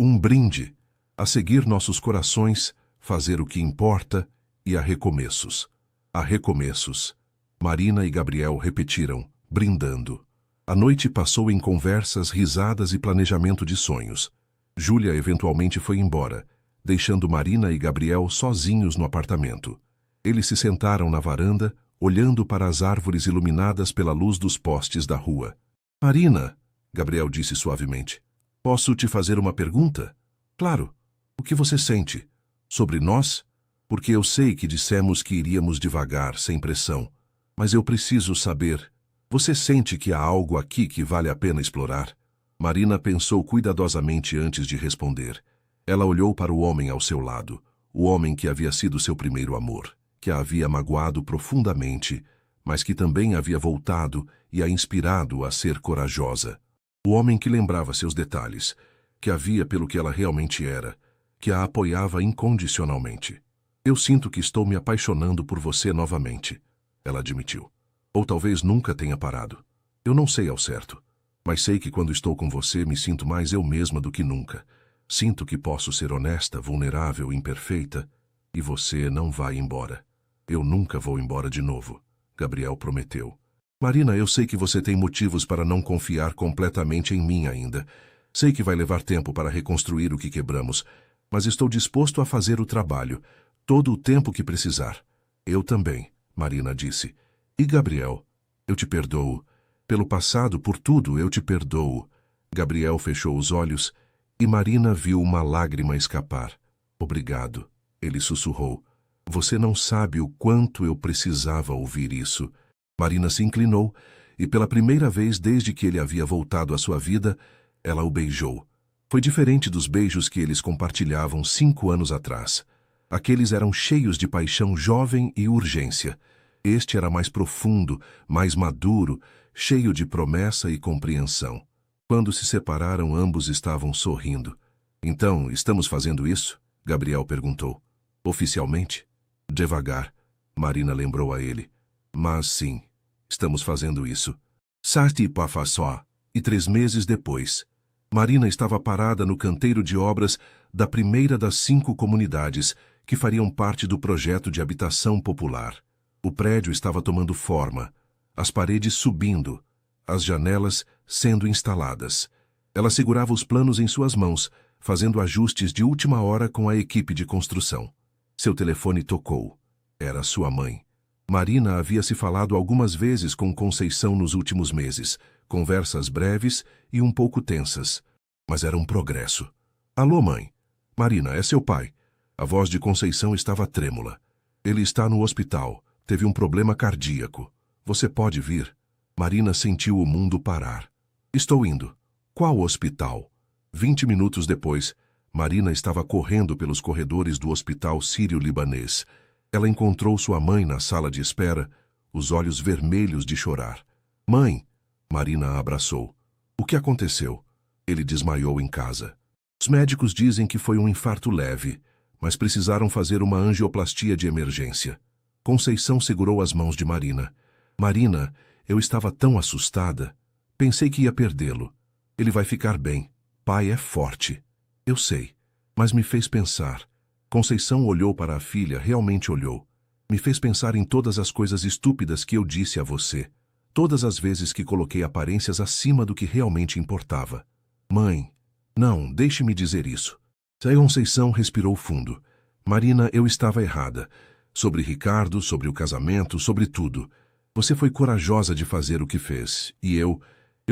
Um brinde. A seguir nossos corações, fazer o que importa e a recomeços. A recomeços. Marina e Gabriel repetiram, brindando. A noite passou em conversas, risadas e planejamento de sonhos. Júlia eventualmente foi embora, deixando Marina e Gabriel sozinhos no apartamento. Eles se sentaram na varanda, olhando para as árvores iluminadas pela luz dos postes da rua. Marina, Gabriel disse suavemente, posso te fazer uma pergunta? Claro. O que você sente? Sobre nós? Porque eu sei que dissemos que iríamos devagar, sem pressão. Mas eu preciso saber. Você sente que há algo aqui que vale a pena explorar? Marina pensou cuidadosamente antes de responder. Ela olhou para o homem ao seu lado, o homem que havia sido seu primeiro amor, que a havia magoado profundamente, mas que também havia voltado e a inspirado a ser corajosa. O homem que lembrava seus detalhes, que a via pelo que ela realmente era, que a apoiava incondicionalmente. Eu sinto que estou me apaixonando por você novamente, ela admitiu. Ou talvez nunca tenha parado. Eu não sei ao certo, mas sei que quando estou com você me sinto mais eu mesma do que nunca. Sinto que posso ser honesta, vulnerável, imperfeita, e você não vai embora. Eu nunca vou embora de novo, Gabriel prometeu. Marina, eu sei que você tem motivos para não confiar completamente em mim ainda. Sei que vai levar tempo para reconstruir o que quebramos, mas estou disposto a fazer o trabalho, todo o tempo que precisar. Eu também, Marina disse. E Gabriel, eu te perdoo. Pelo passado, por tudo, eu te perdoo. Gabriel fechou os olhos e Marina viu uma lágrima escapar. Obrigado, ele sussurrou. Você não sabe o quanto eu precisava ouvir isso. Marina se inclinou e, pela primeira vez desde que ele havia voltado à sua vida, ela o beijou. Foi diferente dos beijos que eles compartilhavam 5 anos atrás. Aqueles eram cheios de paixão jovem e urgência. Este era mais profundo, mais maduro, cheio de promessa e compreensão. Quando se separaram, ambos estavam sorrindo. Então, estamos fazendo isso? Gabriel perguntou. Oficialmente? Devagar, Marina lembrou a ele. Mas sim, estamos fazendo isso. Sarti Pafassó. E 3 meses depois, Marina estava parada no canteiro de obras da primeira das 5 comunidades que fariam parte do projeto de habitação popular. O prédio estava tomando forma, as paredes subindo, as janelas sendo instaladas. Ela segurava os planos em suas mãos, fazendo ajustes de última hora com a equipe de construção. Seu telefone tocou. Era sua mãe. Marina havia se falado algumas vezes com Conceição nos últimos meses, conversas breves e um pouco tensas. Mas era um progresso. Alô, mãe. Marina, é seu pai. A voz de Conceição estava trêmula. Ele está no hospital. Teve um problema cardíaco. Você pode vir? Marina sentiu o mundo parar. Estou indo. Qual hospital? 20 minutos depois, Marina estava correndo pelos corredores do hospital sírio-libanês. Ela encontrou sua mãe na sala de espera, os olhos vermelhos de chorar. Mãe! Marina a abraçou. O que aconteceu? Ele desmaiou em casa. Os médicos dizem que foi um infarto leve, mas precisaram fazer uma angioplastia de emergência. Conceição segurou as mãos de Marina. Marina, eu estava tão assustada. Pensei que ia perdê-lo. Ele vai ficar bem. Pai é forte. Eu sei, mas me fez pensar. Conceição olhou para a filha, realmente olhou. Me fez pensar em todas as coisas estúpidas que eu disse a você. Todas as vezes que coloquei aparências acima do que realmente importava. Mãe, não, deixe-me dizer isso. Conceição respirou fundo. Marina, eu estava errada. Sobre Ricardo, sobre o casamento, sobre tudo. Você foi corajosa de fazer o que fez. E eu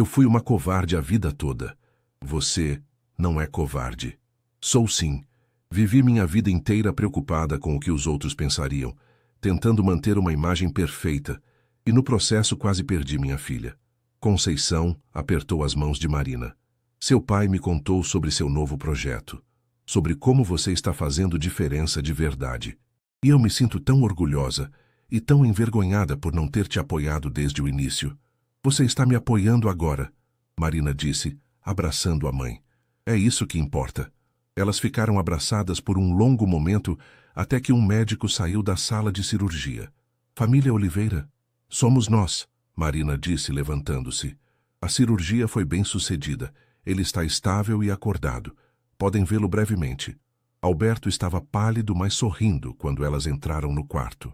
fui uma covarde a vida toda. Você não é covarde. Sou sim. Vivi minha vida inteira preocupada com o que os outros pensariam, tentando manter uma imagem perfeita, e no processo quase perdi minha filha. Conceição apertou as mãos de Marina. Seu pai me contou sobre seu novo projeto, sobre como você está fazendo diferença de verdade. E eu me sinto tão orgulhosa e tão envergonhada por não ter te apoiado desde o início. Você está me apoiando agora, Marina disse, abraçando a mãe. É isso que importa. Elas ficaram abraçadas por um longo momento até que um médico saiu da sala de cirurgia. Família Oliveira, somos nós, Marina disse levantando-se. A cirurgia foi bem sucedida. Ele está estável e acordado. Podem vê-lo brevemente. Alberto estava pálido, mas sorrindo quando elas entraram no quarto.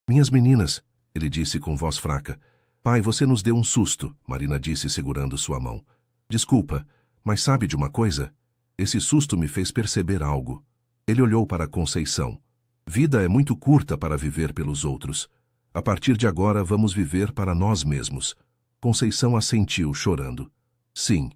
Minhas meninas, ele disse com voz fraca. Pai, você nos deu um susto, Marina disse segurando sua mão. Desculpa, mas sabe de uma coisa? Esse susto me fez perceber algo. Ele olhou para Conceição. Vida é muito curta para viver pelos outros. A partir de agora vamos viver para nós mesmos. Conceição assentiu, chorando. Sim,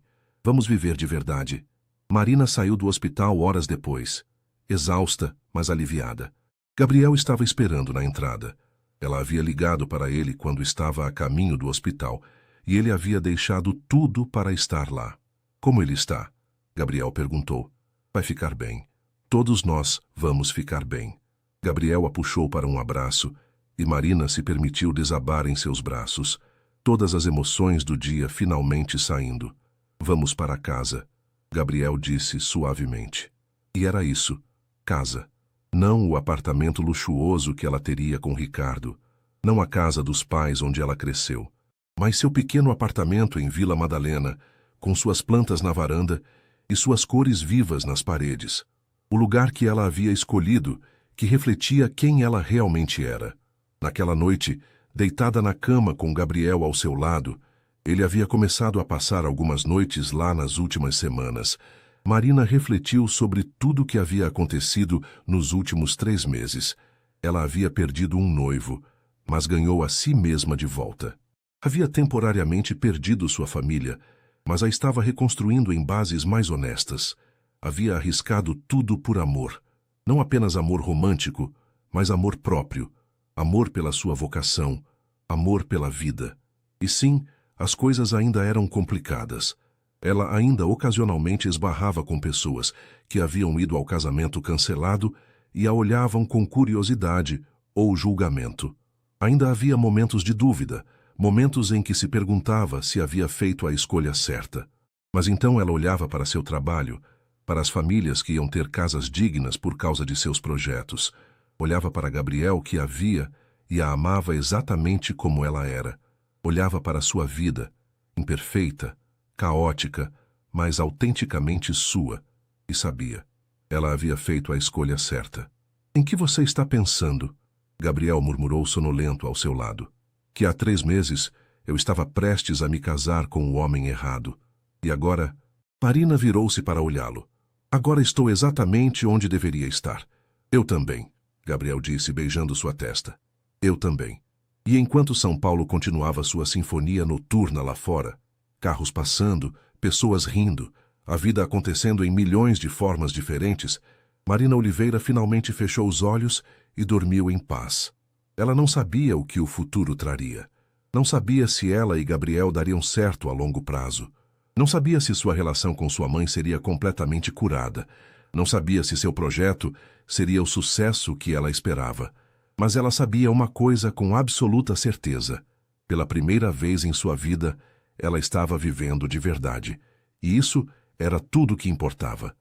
vamos viver de verdade. Marina saiu do hospital horas depois. Exausta, mas aliviada. Gabriel estava esperando na entrada. Ela havia ligado para ele quando estava a caminho do hospital, e ele havia deixado tudo para estar lá. Como ele está? Gabriel perguntou. Vai ficar bem. Todos nós vamos ficar bem. Gabriel a puxou para um abraço, e Marina se permitiu desabar em seus braços, todas as emoções do dia finalmente saindo. Vamos para casa, Gabriel disse suavemente. E era isso, casa. Não o apartamento luxuoso que ela teria com Ricardo, não a casa dos pais onde ela cresceu, mas seu pequeno apartamento em Vila Madalena, com suas plantas na varanda e suas cores vivas nas paredes. O lugar que ela havia escolhido, que refletia quem ela realmente era. Naquela noite, deitada na cama com Gabriel ao seu lado, ele havia começado a passar algumas noites lá nas últimas semanas. Marina refletiu sobre tudo o que havia acontecido nos últimos 3 meses. Ela havia perdido um noivo, mas ganhou a si mesma de volta. Havia temporariamente perdido sua família, mas a estava reconstruindo em bases mais honestas. Havia arriscado tudo por amor. Não apenas amor romântico, mas amor próprio. Amor pela sua vocação. Amor pela vida. E sim, as coisas ainda eram complicadas. Ela ainda ocasionalmente esbarrava com pessoas que haviam ido ao casamento cancelado e a olhavam com curiosidade ou julgamento. Ainda havia momentos de dúvida, momentos em que se perguntava se havia feito a escolha certa. Mas então ela olhava para seu trabalho, para as famílias que iam ter casas dignas por causa de seus projetos. Olhava para Gabriel, que a via e a amava exatamente como ela era. Olhava para sua vida, imperfeita, caótica, mas autenticamente sua, e sabia. Ela havia feito a escolha certa. Em que você está pensando? Gabriel murmurou sonolento ao seu lado. Que há 3 meses eu estava prestes a me casar com o homem errado. E agora? Marina virou-se para olhá-lo. Agora estou exatamente onde deveria estar. Eu também, Gabriel disse, beijando sua testa. Eu também. E enquanto São Paulo continuava sua sinfonia noturna lá fora, carros passando, pessoas rindo, a vida acontecendo em milhões de formas diferentes, Marina Oliveira finalmente fechou os olhos e dormiu em paz. Ela não sabia o que o futuro traria. Não sabia se ela e Gabriel dariam certo a longo prazo. Não sabia se sua relação com sua mãe seria completamente curada. Não sabia se seu projeto seria o sucesso que ela esperava. Mas ela sabia uma coisa com absoluta certeza. Pela primeira vez em sua vida, ela estava vivendo de verdade. E isso era tudo o que importava.